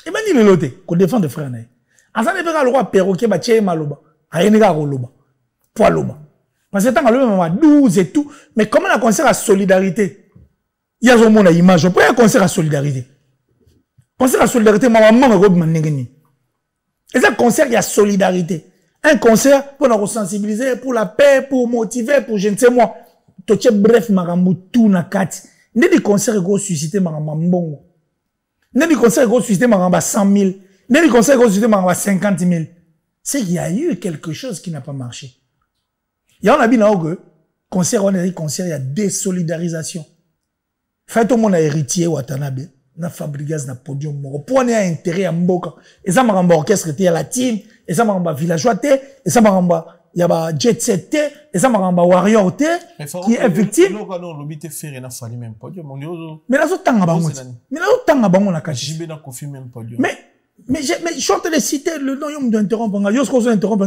Et bandi lelote ko défend de frère naï. Azane beka le roi perroquet ba tché maloba, ayenega ko loba. Poa loba. Parce que tant le 12 et tout, mais comment la concert à solidarité il y a une image. Pourquoi un concert à solidarité? Concert à solidarité, maman, et ça, concert, il y a solidarité. Un concert pour nous sensibiliser, pour la paix, pour motiver, pour je ne sais moi. Bref, maramou, tout na kati. N'est des concerts qui ont suscité maramambongo. N'est des concerts qui ont suscité maramba 100,000. N'est des concerts qui ont suscité maramba 50,000. C'est qu'il y a eu quelque chose qui n'a pas marché. Il y a un habit là où concert, on a dit concert, il y a désolidarisation. Fait au monde a héritier Watanabe, na fabrigas na podium moko. Pour on a intérêt à mboka. Et ça maramba orchestre te la team, et ça maramba villageois te, et ça maramba y a ba jet set te, et ça maramba warrior te, qui est victime. Mais là, tanga bango. Mais là, tanga bango na kaji. Jibe na kofi même podium. Mais je suis en train de citer le nom, yo m'interrompt, yo ce qu'on s'interrompt,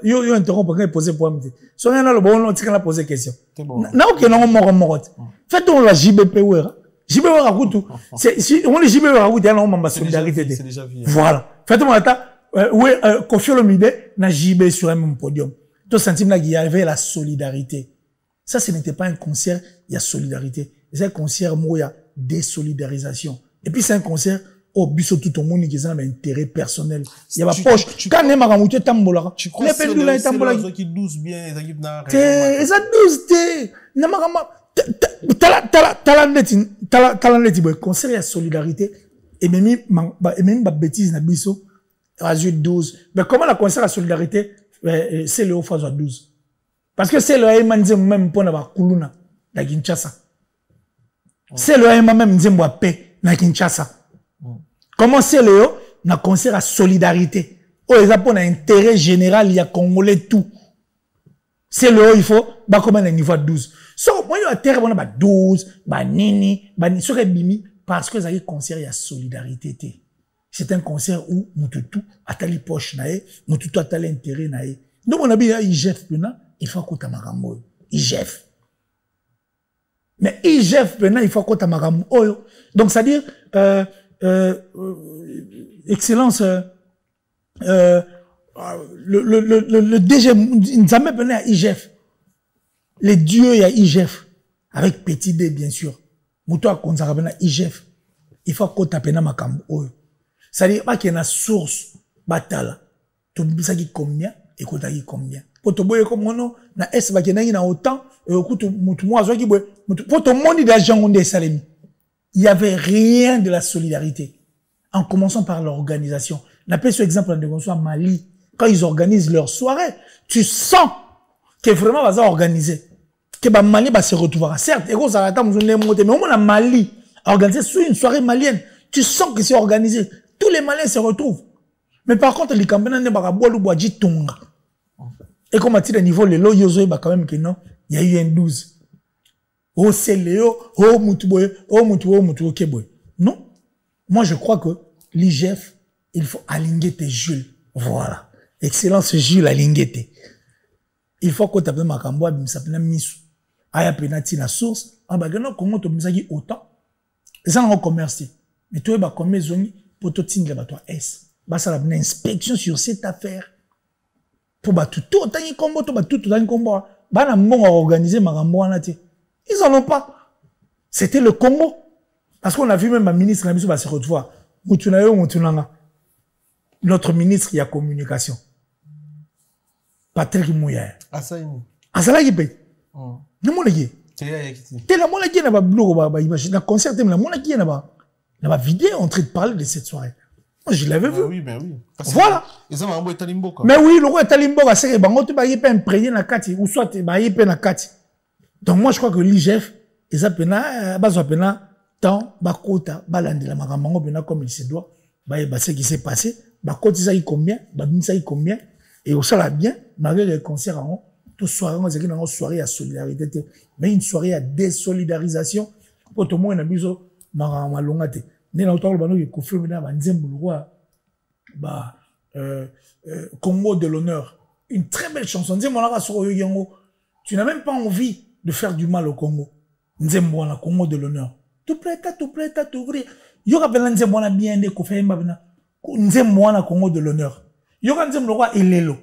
yo interrompt, quand poser pour me so yana lo bon, on tika poser question. Na ok, non, moro. Faites-on la JBP ouera. JBP ouera kutu. C'est, si, on est JBP ouera kutu, on m'a solidarité. C'est déjà vu. Voilà. Faites-on la ouais, Kofi Olomide, na JB sur un même podium. Tout sentiment là, qu'il y avait la solidarité. Ça, ce n'était pas un concert, il y a solidarité. C'est un concert, moi, il y a désolidarisation. Et puis, c'est un concert, oh, biso tout le monde qui a un intérêt personnel. Il y a ma poche. Quand on est maramouté, tambola. Tu crois que c'est les qui douce bien, les équipes n'a rien. Et ça douce, t'es. Namarama. Talaneti, concert, il y a solidarité. Et même, ma bêtise, na biso, azur 12. Mais comment la concert à solidarité, c'est le haut phase à 12? Parce que c'est le Aïman même pour la Kuluna, la Kinshasa. C'est le Aïman même Nzembo paix, na Kinshasa. Comment c'est le haut? Na concert à solidarité. Oh, ils ont un intérêt général, il y a Congolais tout. C'est le haut, il faut, bah, comme un niveau 12. So, moi, il y a terre, on a 12, bah, nini, bah, ni, sur bimi, parce que ça y est, concert, il y a solidarité, c'est un concert où, mututu, atali poche nae, mututu atali intérêt nae. Donc, on a bien, IGF, il faut qu'on t'amarambo. IGF. Mais IGF, il faut qu'on t'amarambo. Donc, c'est-à-dire, excellence, le DG, Nzamé venait à IGF. Les dieux, il y a IGF. Avec petit D, bien sûr. Moutoua Konzarabena, IGF. Il faut qu'on t'appelle Makambo. C'est-à-dire, pas qu'il y a une source, batala. tobisaki combien et kotaki combien pour toboye comme non na S bakenaki na autant kutu mutu mwa azwaki boye pour to moni d'argent on des salemi il y avait rien de la solidarité en commençant par l'organisation n'a pas ce exemple de à Mali quand ils organisent leur soirée tu sens que vraiment va organiser que ba Mali va se retrouver certes et ça attend mais on a Mali organisé sur une soirée malienne tu sens que c'est organisé tous les Maliens se retrouvent. Mais par contre, les campagnes ne sont pas bois tonga. Et comme à titre de niveau, les lois, quand même que non, il y a eu un 12. Oh, c'est Léo, oh, Moutouboy, Keboy. Non. Moi, je crois que l'IGF, il faut aligner Jules. Voilà. Excellence Jules aligner. Il faut que tu aies ma camboa, il s'appelle Missou. Aya penati na source. Ah, bah, non, comment tu as autant. Et ça, on commerce. Mais toi, bah, comme mes amis, pour te tenir le bateau S. Bah, ça a une inspection sur cette affaire. Pour bah, tout autant de combo, tout autant de combo. Bah, na mbongo organiser ma rambo en Ils en ont pas. C'était le Congo. Parce qu'on a vu même ma ministre, la se retrouver. Notre ministre, il y a communication. Patrick Mouya. Asaïni. Asala qui paye. Non, mon gars. T'es la mon gars, n'a pas blog, bah, imagine, la concert, la mon gars, n'a pas vidéo en train de parler de cette soirée. Moi, je l'avais vu. Oui, ben oui. Voilà. Mais oui, le roi est Talimboka, c'est que Bango, tu vas y imprégner la kati, ou soit tu vas y na kati. Donc, moi, je crois que l'IGF, ils appellent temps, bakota, balande la maramango, comme il se doit, bah, ce qui s'est passé, bah, quand ils aillent combien, bah, ils aillent combien, et au ça là bien, malgré les concerts, tout soirée, on a une soirée à solidarité, mais une soirée à désolidarisation, pour tout le monde, on a besoin, marangalongate. Né na utalo bano Kofi Olomide ba nzembo le roi ba Congo de l'honneur, une très belle chanson. Nzembo na soro yango, tu n'as même pas envie de faire du mal au Congo. Nzembo na Congo de l'honneur. Tout plaît t'ouvrir. Yo rappelle nzembo na bien de Kofi Mbabina. Nzembo na Congo de l'honneur. Yo kan nzembo le roi Elelo.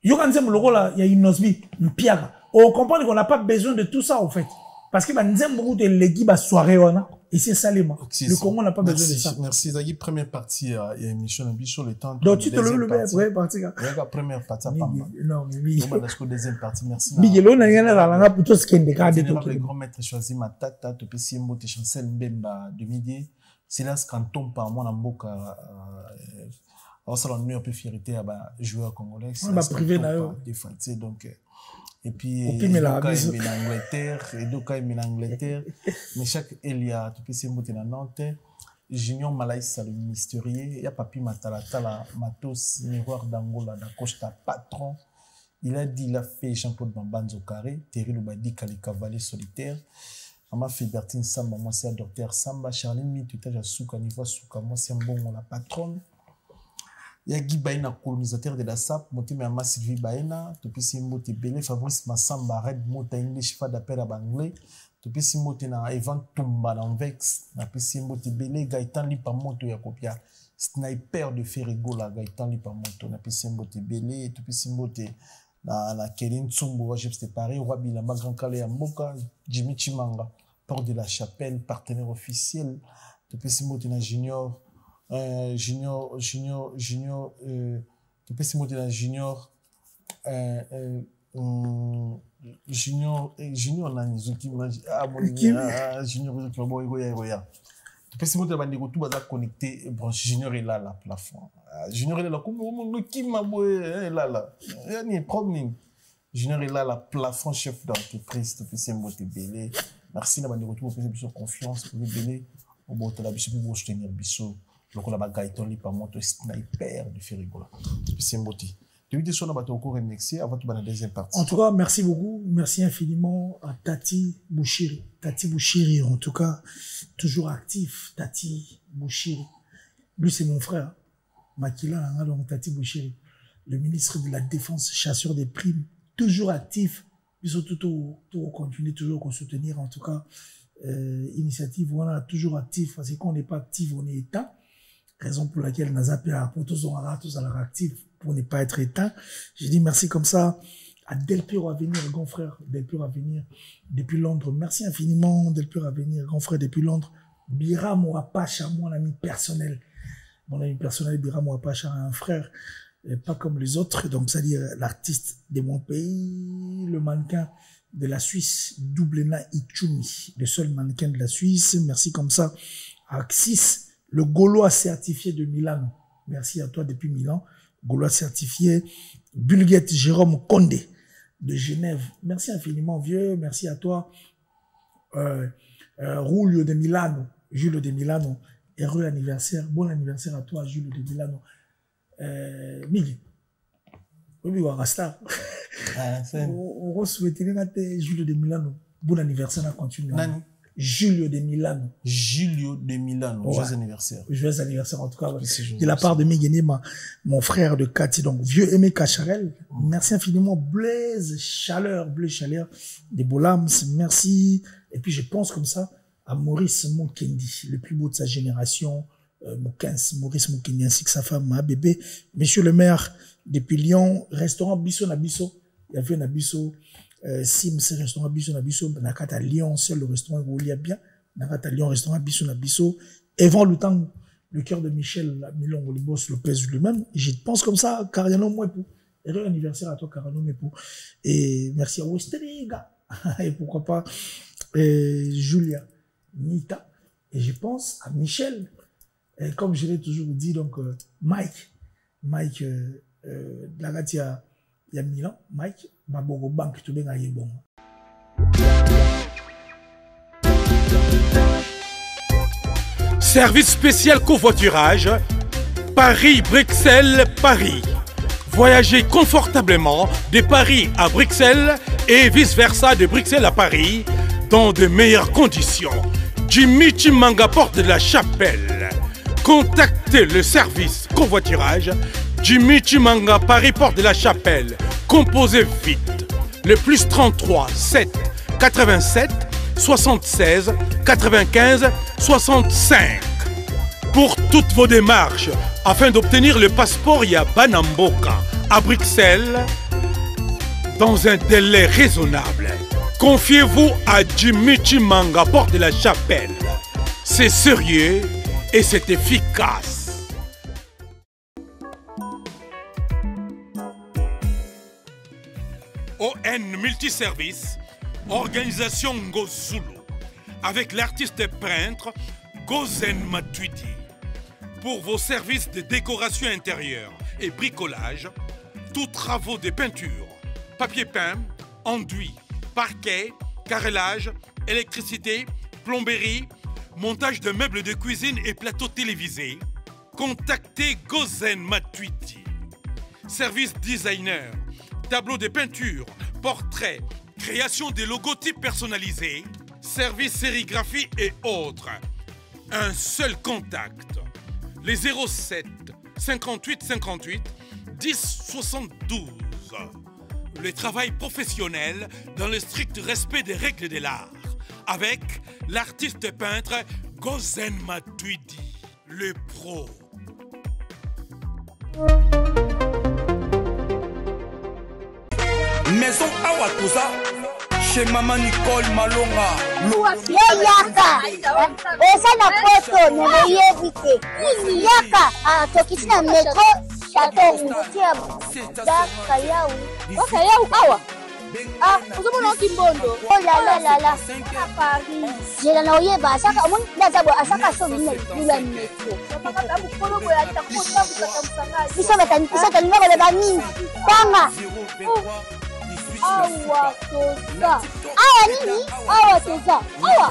Yo kan nzembo le roi là, il y a une Nosbi, une Piaga. On comprend qu'on n'a pas besoin de tout ça en fait. Parce que nzembo de legi ba soirée wana. Et c'est ça, le Congo n'a pas besoin de ça. Merci. Zagi, première partie, il y a une émission, le temps. Donc, tu te le première partie. La première partie, non, mais oui. Deuxième partie, merci. Bigelo, n'a rien à la plutôt ce qu'il y a de tout. Le grand maître choisi ma tata, te pessi mbote chancel mbemba de midi. C'est là ce qu'on tombe par moi, n'amboka, alors ça, l'honneur peu fierté à joueur congolais. On va priver d'ailleurs. Donc, et puis, Angleterre, et donc, en Angleterre, mais chaque Elia, tu peux se monter dans Nantes, Junior Malaïs, le mystérieux, il y a Papi Matalatala, Matos, miroir d'Angola, d'Acosta, patron. Il a dit, il a fait Jean-Claude Bambanzo Carré, Thierry Lubadi, les cavaliers solitaires. Maman fait Bertine Samba, moi c'est docteur Samba, Charline Mitutage à Souka, Niva Souka, moi c'est un bon, la patronne. Il y a Guy Baena, colonisateur de la SAP, Motimama Sylvie Baena, Topisi Mote Belé, Fabrice Massamba, Red Mota English, Fada Pera Banglais, Topisi Mote na Evan Tumba dans Vex, Napisi Mote Belé, Gaëtan Lipa Moto Yakopia, Sniper de Ferrigola, Gaëtan Lipa Moto, Napisi Mote Belé, Topisi Mote na Kéline Tsumbo, Jepste Paris, Wabi Lamba Grand Calais Mboka, Jimmy Chimanga, Port de la Chapelle, partenaire officiel, Topisi Mote na Junior. Junior, tu peux se montrer dans Junior, Junior, tu peux se montrer dans tout bazar connecté, branche Junior est là, la plafond. Junior est là, comme qui m'a est là, il y a ni problème. Junior est là, la plafond, chef d'entreprise, tu peux se montrer belé. Merci d'avoir retour pour confiance, pour belé, au bout de la biche, pour vous tenir bichot. Donc, on a Gaëtan Lipa Moto Sniper de Ferrigola. C'est un beau titre. Tu veux dire qu'on a encore remixé avant de la deuxième partie. En tout cas, merci beaucoup. Merci infiniment à Tati Bouchiri. Tati Bouchiri, en tout cas, toujours actif. Tati Bouchiri. Lui, c'est mon frère. Makila, donc Tati Bouchiri. Le ministre de la Défense, chasseur des primes, toujours actif. Ils sont tout continuer, toujours qu'on soutenir. En tout cas, initiative, voilà, toujours actif. Parce que quand on n'est pas actif, on est éteint. Raison pour laquelle Nazapé a pour tous à la actifs pour ne pas être éteint. J'ai dit merci comme ça à Delpiro à venir, grand frère Delpiro à venir depuis Londres. Merci infiniment Delpiro à venir, grand frère depuis Londres. Bira Moapacha, mon ami personnel. Mon ami personnel Bira Moapacha, un frère et pas comme les autres. Donc, c'est-à-dire l'artiste de mon pays, le mannequin de la Suisse, Doublena Ichumi, le seul mannequin de la Suisse. Merci comme ça à Axis, le Gaulois certifié de Milan. Merci à toi depuis Milan. Gaulois certifié. Bulguette Jérôme Condé de Genève. Merci infiniment, vieux. Merci à toi. Rulio de Milano, Julio de Milano. Heureux anniversaire. Bon anniversaire à toi, Julio de Milano. Migi. Oui, Rasta. On va souhaiter Julio de Milano. Bon anniversaire à continuer. Julio de Milano. Julio de Milano. Ouais. Joyeux anniversaire. Joyeux anniversaire, en tout cas. De la part de Mégéné, mon frère de Cathy, donc vieux Aimé Cacharel. Merci infiniment. Blaise Chaleur des Bolams. Merci. Et puis, je pense comme ça à Maurice Mokendi, le plus beau de sa génération. Maurice Mokendi, ainsi que sa femme, ma bébé. Monsieur le maire, depuis Lyon, restaurant Bisso Nabisso. Il y avait un Nabisso. Sims, restaurant Bisso Nabisso, Nakata Lyon, c'est le restaurant où il y a bien. Nakata Lyon, restaurant Bisso Nabisso. Evan Lutan, le cœur de Michel Milon, le boss Lopez lui-même. Je pense comme ça, Cariano Mouepou. Heureux anniversaire à toi, Cariano Mouepou. Et merci à Westriga. Et pourquoi pas, Julia Nita. Et je pense à Michel. Et comme je l'ai toujours dit, donc, Mike, Lagatia, il y a Milan, Mike, Baboro Bank, tout bien aillé bon. Service spécial covoiturage, Paris-Bruxelles, Paris. Voyagez confortablement de Paris à Bruxelles et vice-versa de Bruxelles à Paris dans de meilleures conditions. Jimmy Chimanga, porte de la Chapelle. Contactez le service covoiturage Jimmy Chimanga, Paris, porte de la Chapelle. Composez vite. Le plus 33 7 87 76 95 65. Pour toutes vos démarches, afin d'obtenir le passeport Yabanamboka à Bruxelles, dans un délai raisonnable, confiez-vous à Jimmy Chimanga, porte de la Chapelle. C'est sérieux et c'est efficace. ON Multiservice, organisation Ngozulu, avec l'artiste peintre Gozen Matuidi. Pour vos services de décoration intérieure et bricolage, tous travaux de peinture, papier peint, enduit, parquet, carrelage, électricité, plomberie, montage de meubles de cuisine et plateaux télévisés, contactez Gozen Matuidi. Service designer, tableau de peinture, portrait, création des logotypes personnalisés, service sérigraphie et autres. Un seul contact. Les 07 58 58 10 72. Le travail professionnel dans le strict respect des règles de l'art. Avec l'artiste peintre Gozen Matuidi, le pro. Maison Awatusa, chez Maman Nicole Malonga. Yaka, esa na poto neveyevite. Yaka, tokisina metro, chateau, Dakayau. Dakayau awa. Ah, uzomona kimbondo. Oh la la la. Paris. Jela na oyeba, asaka omoni ndazabo asaka so bine kula metro. Saka tabu korobo ya takota kusatamsanga. Bisa taninga bale bani. Kwanga. Awa toza. Awa nini? Awa toza. Awa.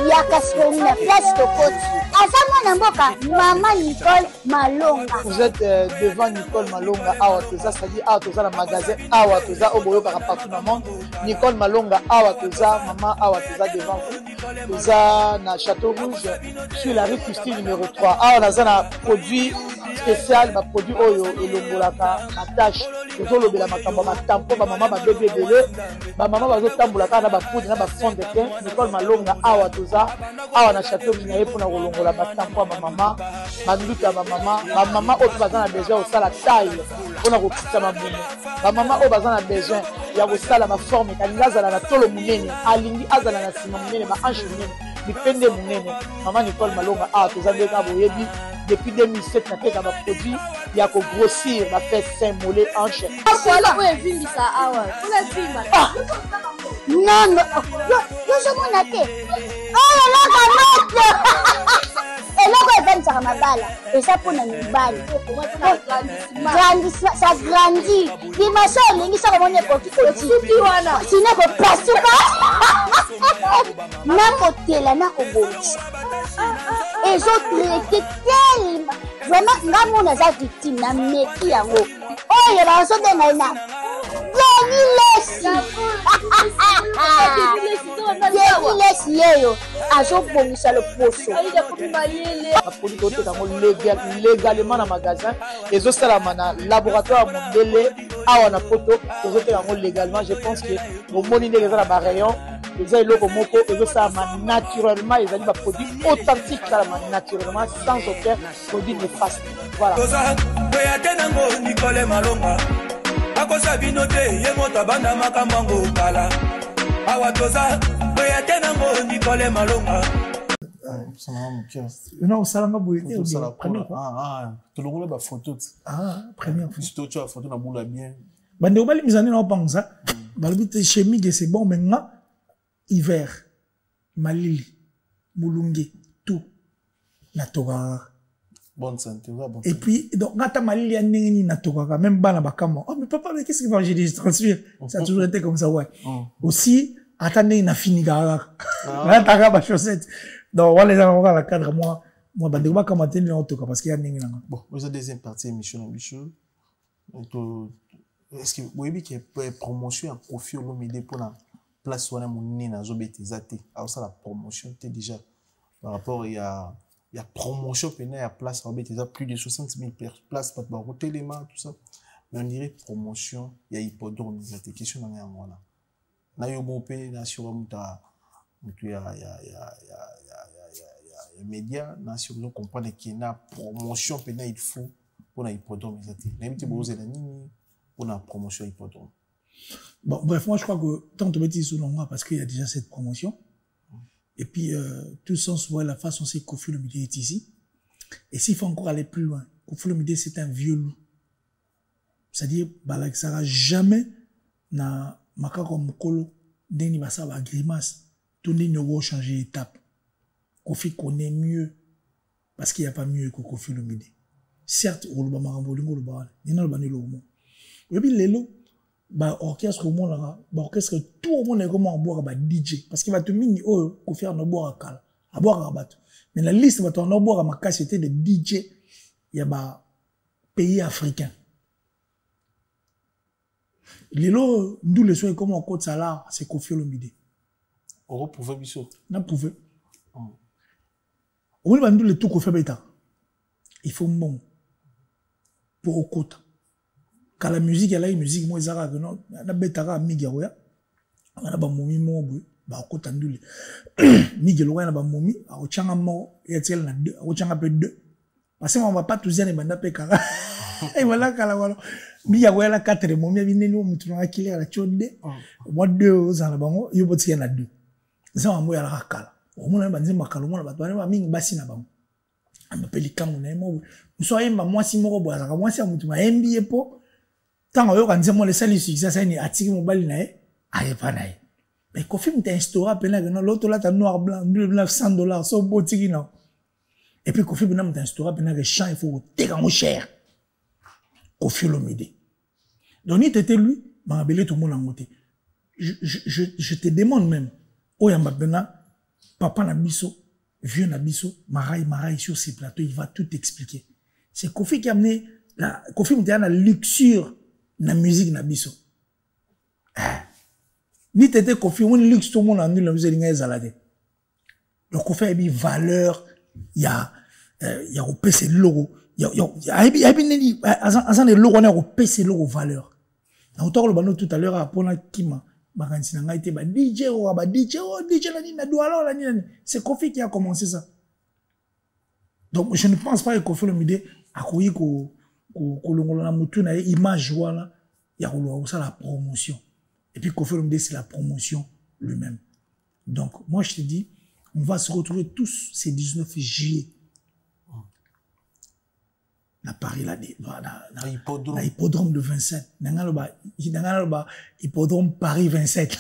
Yaka soni na place Tokoti. Asama na mboka, Maman Nicole Malonga. Vous êtes devant Nicole Malonga, Awa toza, c'est-à-dire Awa toza, le magasin Awa toza, au boyo partout dans le monde. Nicole Malonga, Awa toza, Maman Awa toza devant vous. Toza na Château Rouge, sur la rue Custine numéro 3. Awa naza na produit spécial, ma produit Oyo, et l'ongolaka, ma tâche. Toujours le makambo, ma tampo, ma maman, ma bébé délai, ma maman va autant pour la carte, ma poudre, ma fond de teint, Nicole Malonga, Awa toza, Awa na Château Minaye pour na rolongola, ma tampo, ma maman, ma lutte à ma maman, autre bazan a besoin au la taille, on a repris ma boum, ma maman, au bazan a besoin, il y a au sala ma forme, et quand la tolo mounene, alingi azala na sima mounene, ma ange mounene, mi pende mounene, maman Nicole Malonga, Awa toza, ndeka boyebi, depuis 2007 na teka ba produit ya ko grossir ba fait sein mollet hanche voilà ouais vimbi ça awa on a vimba non yo je m'en atte oh là là eloko evanisaka mabala eza mpona mibali ça grandit dimension olingi soko moni ekoki kosuki wana sine kopasuka nakotela nakobongisa ezotraite telema vraiment nga mona aza victime na meki yango oyo bazobenga na lesi yeyo azobongisa loposo baproduit toteka yango légalement na magasin ezosalama na laboratoire ya mondele awa na poto tozoteka yango légalement je pense que omoni ndenge eza na barayon eza eloko moko ezosalama naturellement ezali baproduit authentique salama naturellement sans aucun produit néfaste voilà oya te nango Nicole Malonga akosa bino te ye moto abanda makambo yango kala awa toza oya te nango Nicole Malonga non osalanga boye te tolongola bafoto première fois surtout tu as photo na boula bien bandeko balimisa nini naopanza balobi te chemique c'est bon mais nga hiver malili mulunge tout natokaka bonne santé et puis donc ngata malili ya ndenge nini natokaka même bana bakama oh mais papa mais qu'est-ce qu'il va j'ai dit je transpire ça a toujours été comme ça ouais aussi attendez na fini kaka nataka ba chaussette donc wala za ngala cadre moi bandeko bakama teni na otoka parce qu'il y a ndenge nanga bon vous deuxième partie émission na bicho est-ce que vous voyez qu'il y a promotion à Koffi Olomide pour la place où on a mon nez na zobeti zate alors ça la promotion était déjà par rapport il y a promotion pendant la place Robert il y a plus de 60 000 places pas de téléma tout ça mais on dirait promotion il y a hippodrome il y a des questions dans les là na yo bopé na sur muta il y a média na sur nous comprendre qu'il y a promotion pendant il faut pour la hippodrome il y a des même tu bosser la nini pour la promotion hippodrome. Bon, bref, moi je crois que tant que tu es sous l'onglet parce qu'il y a déjà cette promotion. Et puis, tout sens voit la façon c'est Koffi Olomide est ici. Et s'il faut encore aller plus loin, Koffi Olomide c'est un vieux loup. C'est-à-dire, ça ne sera jamais na makako mokolo ndeni basa ba grimace. Tout ne va changer d'étape. Koffi connaît mieux parce qu'il n'y a pas mieux que Koffi Olomide. Certes, on va marambo lingo le bal. Il y en a le mot. Et puis lelo ba orchestre au monde là, ba orchestre tout le monde est comment boire ba DJ parce qu'il va te mini oh ko faire no boire kala, à boire bateau. Mais la liste va ton no boire ma c'était de DJ il y a ba pays africains. Lelo d'où le soir comment côte ça c'est Koffi Olomide. On pouvait biso. Na pouvait. On va nous le tout Koffi beta. Il faut bon pour au côté. Quand la musique elle a une musique moi zara que non na betara migi oya na ba momi mo bu ba ko tandule migi loya na ba momi a changa mo etel na deux a changa pe deux parce que on va pas tous les banda pe kara et voilà kala wala migi oya la 4 momi bi neni o mutu na kile la chonde mo deux za na bango yo boti na deux ça mo ya la kala o mo na banzi makalo mo na ba ba mingi basi na bango amba pelikango na mo so yemba mwasi moko bo za mwasi ya mutu ma MBA po tant que quand moi le salut succès ça ni attirer mon bal nae aye pas nae mais Koffi me t'instaura peine que non l'autre là t'as noir blanc $100 so botiki non et puis Koffi me t'instaura peine que champ il faut te quand cher Koffi Olomide donc il était lui m'a appelé tout le monde en côté je te demande même oh yamba bena papa na biso vieux na biso marai sur ces plateaux il va tout expliquer c'est Koffi qui a amené la Koffi me t'a la luxure na musique na biso ni tete Koffi on luxe tout le monde en nous la musique ngezalade le Koffi a bi valeur il y a au PC logo il y a bi neni azan de logo na au PC logo valeur na autant le bano tout à l'heure à pona kima bakansi na ngai te ba DJ la ni na doualo la ni c'est Koffi qui a commencé ça donc je ne pense pas que Koffi Olomide a koyi ko kolongola na mutu na image wala ya kolwa ça la promotion et puis Koffi Olomide c'est la promotion lui-même donc moi je te dis on va se retrouver tous ces 19 juillet na Paris là na hippodrome. Na hippodrome de Vincennes. Nanga hippodrome Paris 27.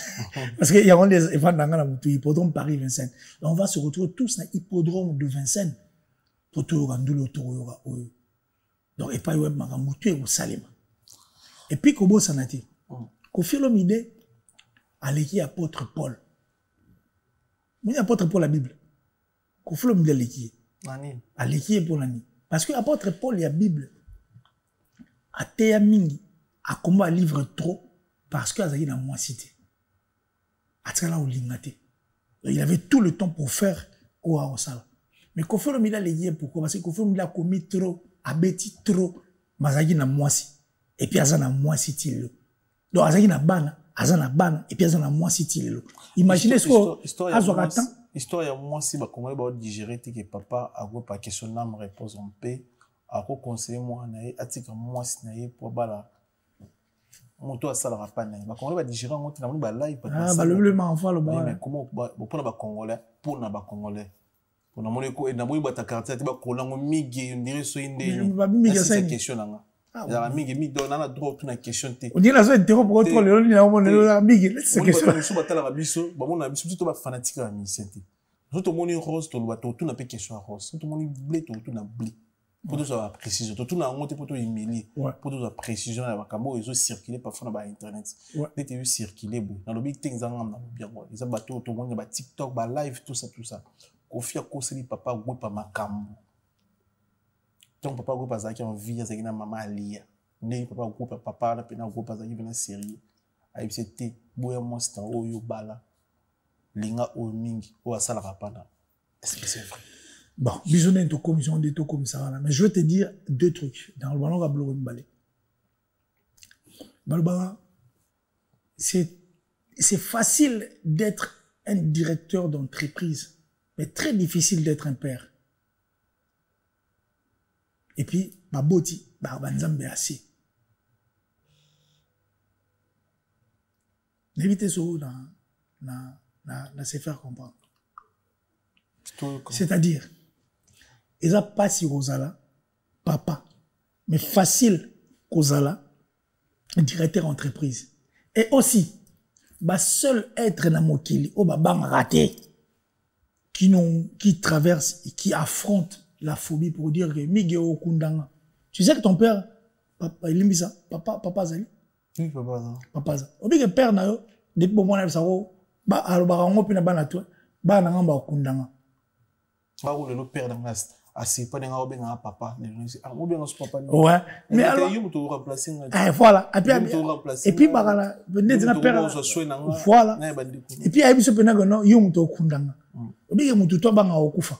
Parce qu'il y a des enfants dans hippodrome Paris 27. Donc on va se retrouver tous dans hippodrome de Vincennes pour tout rendre autour. Donc et pas web makamutu et Salima. Et puis Kobo Sanati. Kofi Olomide aleki apôtre Paul. Mais apôtre Paul la Bible. Kofi Olomide aleki. Nani. Aleki pour nani. Parce que l'apôtre Paul, il y a la Bible. A Théa Mingi, a combat livre trop, parce qu'il y a dans moi cité. Il avait tout le temps pour faire quoi au sala. Mais Kofi Olomide l'a dit pourquoi? Parce que Kofi Olomide a commis trop, a bêti trop, mais il y a moi si. Et puis il y a moi cité. Donc il y a bana, et puis il y a moi cité. Imaginez ce que histoire ya moi si ba Congolais ba digérer que papa a go pas question n'am repose en paix a ko conseiller moi na atika moi si na pour bala moto asala pas na ba Congolais ba digérer ngoti na ba live pas ba le m'envoie le ba mais comment pour na ba Congolais pour na moni ko na moi ba ta carte ba kolango migi ndire so inde ba migi ça question nga ya migi don na droit na question te on dit la so interrompre pour trop le ni na mo na migi c'est question so batala ba biso ba mona biso tout ba fanatique ya misente tout moni rose to ba tout na pe question rose tout moni blé tout na blé pour tout ça précision tout na ngote pour tout emili pour tout ça précision na ba kambo ils ont circulé parfois na ba internet dès que circuler bo na lobi things nga na bien quoi ils ont bateau tout moni ba TikTok ba live tout ça Kofi a conseillé papa go pa makambo. Donc papa go pas en vie avec na maman alia. Ne papa go papa na pena go pas na série. Ai c'était boya monster o yo bala. Linga o mingi o asala rapana. Est-ce que c'est vrai? Bon, bisounen to commission de to comme ça là, mais je vais te dire deux trucs dans le ballon à bloquer balé. Balbara, c'est facile d'être un directeur d'entreprise. Mais très difficile d'être un père. Et puis, baboti, banzambe assez. N'évitez ça dans se faire comprendre. C'est-à-dire, ils n'ont pas si Rosala, papa, mais facile Rosala, directeur d'entreprise. Et aussi, seul être dans Mokili, au babang raté. Qui traversent et qui affrontent la phobie pour dire que Miguel Kundanga. Tu sais que ton père, papa, il aime ça, papa Zali. Oui, papa Zali. Papa Zali. Au que père n'a eu, depuis bon moment, ça va, alors, pina bana toi, bana ngamba Kundanga. Bah, ou le père dans assez pas d'un bien papa, ou bien notre papa. Ouais. Mais alors, voilà. Et puis, bah, venez de la père. Voilà. Et puis, il y a eu ce pénagon, yom to Kundanga. Obi mutu to banga okufa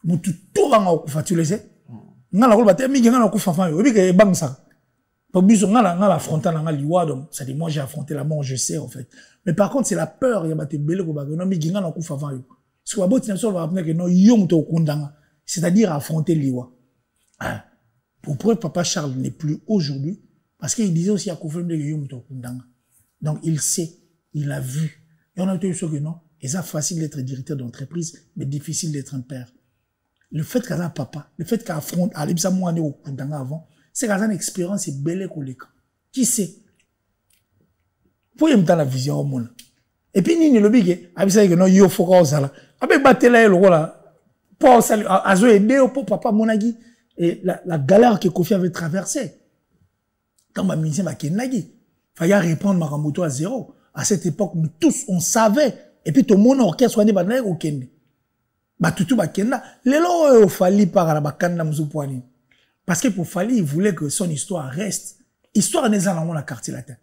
mutu to banga okufa tu le sais ngala ko baté mi ngala okufa fa yo obi ke bangsa pa biso ngala affronter ngala liwa donc ça dit moi j'ai affronté la mort je sais en fait mais par contre c'est la peur ya baté belé ko ba no mi ngala okufa fa yo parce que ba boti na so va appeler que non yo mutu okundanga c'est-à-dire affronter liwa pour papa Charles n'est plus aujourd'hui parce qu'il disait aussi à confirmer que yo mutu okundanga donc il sait il a vu et on a été sûr que non. Et c'est facile d'être directeur d'entreprise, mais difficile d'être un père. Le fait qu'à un papa, le fait qu'à affronte, à l'ébisa moi au Kundanga avant, c'est qu'à une expérience est belle collègue. Qui sait? Pour y mettre la vision au monde. Et puis, ni le big, à l'ébisa que non, yo faut qu'on s'ala. Avec batela le voilà. Pour saluer, à zo aider pour papa monagi. Et la galère que Kofi avait traversée. Quand ma mission m'a kenagi. Fallait répondre Maramoto à zéro. À cette époque, nous tous, on savait. Et puis tout le monde orchestre soit né banane au Kenya. Bah tout ba Kenya. Les lois Fali par la bakanda muzupwani. Parce que pour Fali, il voulait que son histoire reste. Histoire n'est pas dans la quartier latin.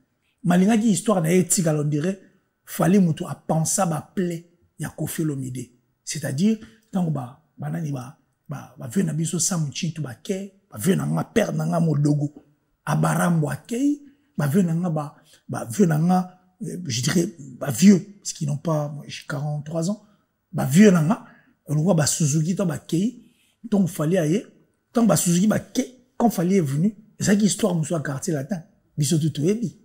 Malinga dit histoire n'a éthique on dirait Fali mutu a pensé ba plaie ya Kofi Olomide. C'est-à-dire tant ba banani ba vieux na biso samuchi tu ba ke ba vieux na nga père na nga modogo abarambo akei ba vieux na nga ba vieux na nga je dirais, vieux, parce qu'ils n'ont pas, moi, j'ai 43 ans, vieux, on voit, Suzuki, Kei, donc, fallait aller, tant, Suzuki, Kei, quand fallait est venu, c'est ça qui histoire, nous soit quartier latin, biso tout ebi.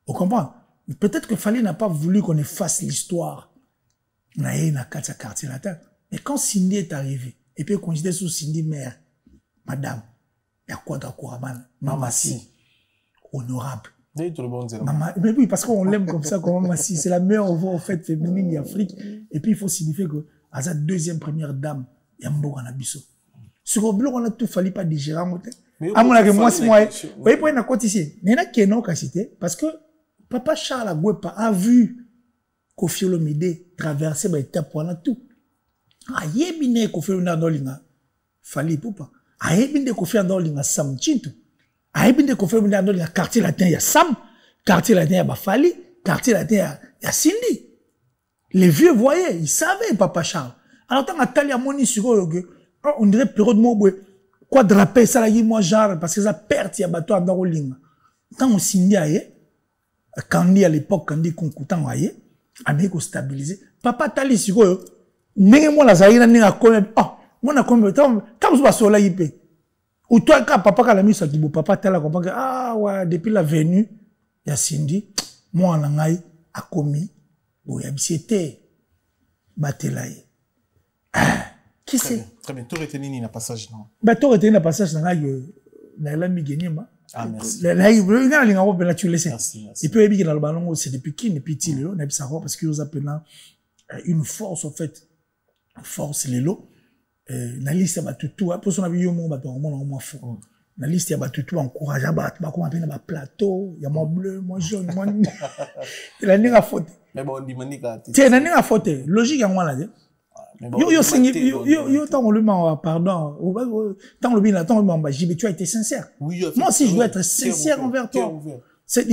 Vous comprenez? Peut-être que Fali n'a pas voulu qu'on efface l'histoire. On a eu quartier latin. Mais quand Cindy est arrivé, et puis, considéré sous Cindy mère, madame, Il y a quoi d'accord, Maman Si. Honorable. Maman, mais oui, parce qu'on l'aime comme ça, comme Maman Si. C'est la meilleure voix, en fait, féminine d'Afrique. Et puis, il faut signifier que, à sa deuxième première dame, il y a Mboga Nabiso. Sur le bloc, on a tout fallu pas digérer. À mon avis, moi, c'est moi. Vous voyez, pour une côte ici. Il y en a qui n'ont qu'à citer, parce que Papa Charles Agouepa a vu Kofi Olomide traverser les étapes pour tout. Ah, yébine Kofi Olomide dans l'Inga. Fali Poupa. Ah, yébine Kofi Olomide dans l'Inga Sam Chintu. Ah, yébine Kofi Olomide dans l'Inga quartier latin, il y a Sam. Quartier latin, il y a Bafali. Quartier latin, il y a Cindy. Les vieux voyaient, ils savaient Papa Charles. Alors, tant que Talia Moni sur on dirait période Mobwe. Quoi draper ça là, moi genre, parce que ça perd, il y a bateau dans l'Inga. Tant on Cindy aïe, quand à l'époque, quand on concoutant aïe, Amérique stabilisé. Papa Tali sur eux, n'est moi la zaïna n'est à connaître. Ah, moi na connaître. Tant que je sola yipé. Ou toi quand papa quand la mise à Kibo, papa Tala comprend que ah ouais depuis la venue, il y a Cindy, moi en angai a commis, bon y a bisité, batelaï. Ah, qui c'est? Très bien. Tout retenir na passage non. Bah tout retenir na passage na la migénie ma. Ah, merci. Tu le sais. Et puis, il y a le ballon, c'est depuis qui, et puis il y a parce qu'ils appellent une force, en fait, force, les lots. La liste, il y a tout, pour son avis, il y a moins fort. La liste, il y a tout, encourage à battre, comme on appelle un plateau, il y a moins bleu, moins jaune, moins. La ligne à faute. Mais bon, on dit, tiens, la ligne à faute. Logique, il y a moins là. Tant le pardon, tant le bien, tant le bien, tu as été sincère. Oui, moi aussi, je dois être sincère envers toi. C'est,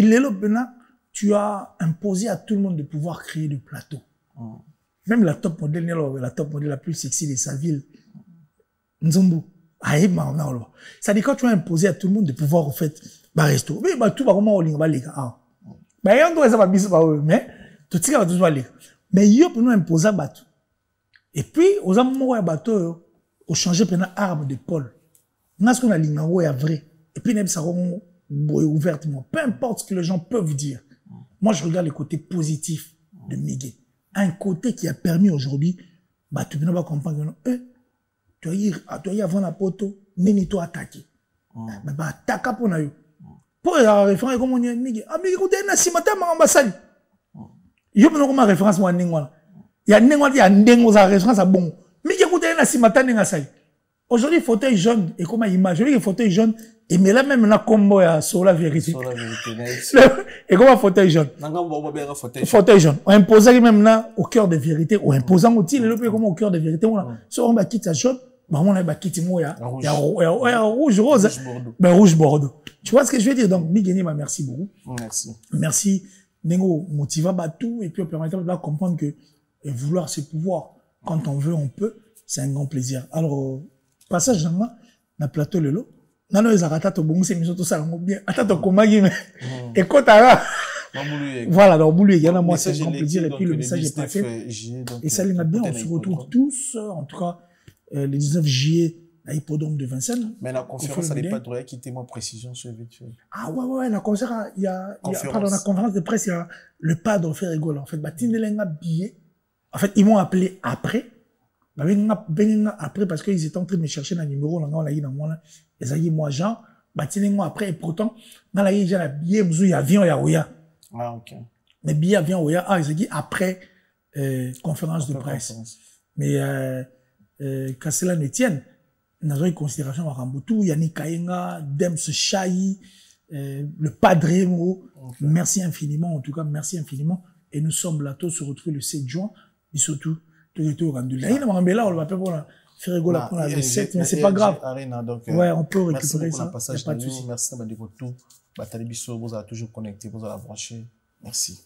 tu as imposé à tout le monde de pouvoir créer des plateaux. Même la top modèle la plus sexy de sa ville, Nzombo. Ça dit quand tu as imposé à tout le monde de pouvoir, en fait, resto. Mais, tout va comment on va les gars. Mais, on doit savoir, mais, tout ça va toujours aller. Mais, il y a pour nous imposer à battre. Et puis, aux amours, bateau, au changer pendant arme de Paul. On a ce qu'on a l'ingao est vrai. Et puis, ça rend ouvertement. Peu importe ce que les gens peuvent dire. Moi, je regarde le côté positif de Miguel. Un côté qui a permis aujourd'hui, tu peux pas comprendre que, tu as eu avant la poteau, ni toi attaquer. Mais, attaque pour nous. Pour la référence, comme on dit, Miguel. Ah, Miguel, écoutez, na simata, ma ambassade. Yo, me non, ma référence, moi, n'ingwana. Il y a un référence à bon. Mais écoutez, aujourd'hui, fauteuil jaune, et comme image, je dis que fauteuil jaune, et mais là même, la combo à sur la vérité. Sur la vérité, et comment fauteuil jaune? Fauteuil jaune. On imposait même là, au cœur de vérité, ou imposant aussi, le peu comme au cœur de vérité, on va quitter jaune, on va quitter moi, il y a rouge, rose, ben rouge bordeaux. Tu vois ce que je veux dire? Donc, Miguel, merci beaucoup. Merci. Merci. Nengo, motiva Batou, et puis, on permet de comprendre que, et vouloir ce pouvoir. Quand on veut, on peut. C'est un grand plaisir. Alors, passage dans le plateau le lot. Non, non, ils arrêtent au bon, c'est tout ça, bien. Attends, comment il et quand t'as voilà, donc, Boulou, il y en a moi, c'est un grand plaisir. Et puis, le message est passé. Et ça, il m'a bien, on se retrouve tous, en tout cas, le 19 juillet, à l'hippodrome de Vincennes. Mais la conférence, ça n'est pas de qui témoin précision sur le vite. Ah ouais, la conférence, pardon, la conférence de presse, il y a le padre fait rigoler. En fait, Tindelenga billet. En fait, ils m'ont appelé après. Après, parce qu'ils étaient en train de me chercher un numéro, ils ont dit, moi, Jean, après, et pourtant, dans la il y a billet, il y a avion, il y a Oya. Ah, ok. Mais billet, avion, Oya, ils ont dit après, conférence de presse. Mais, quand cela ne tienne, nous avons une considération à Ramboutou, Yannick Kayenga, Dems Chahi, le Padre Mo. Merci infiniment, en tout cas, merci infiniment. Et nous sommes là, tous se retrouver le 7 juin. Et surtout, tout est rendu là. Il y a un là, on va faire rigoler pour la recette, mais c'est pas grave. Ouais, on peut récupérer ça. Il n'y a pas de souci. Merci de tout. Vous avez toujours connecté, vous avez branché. Merci.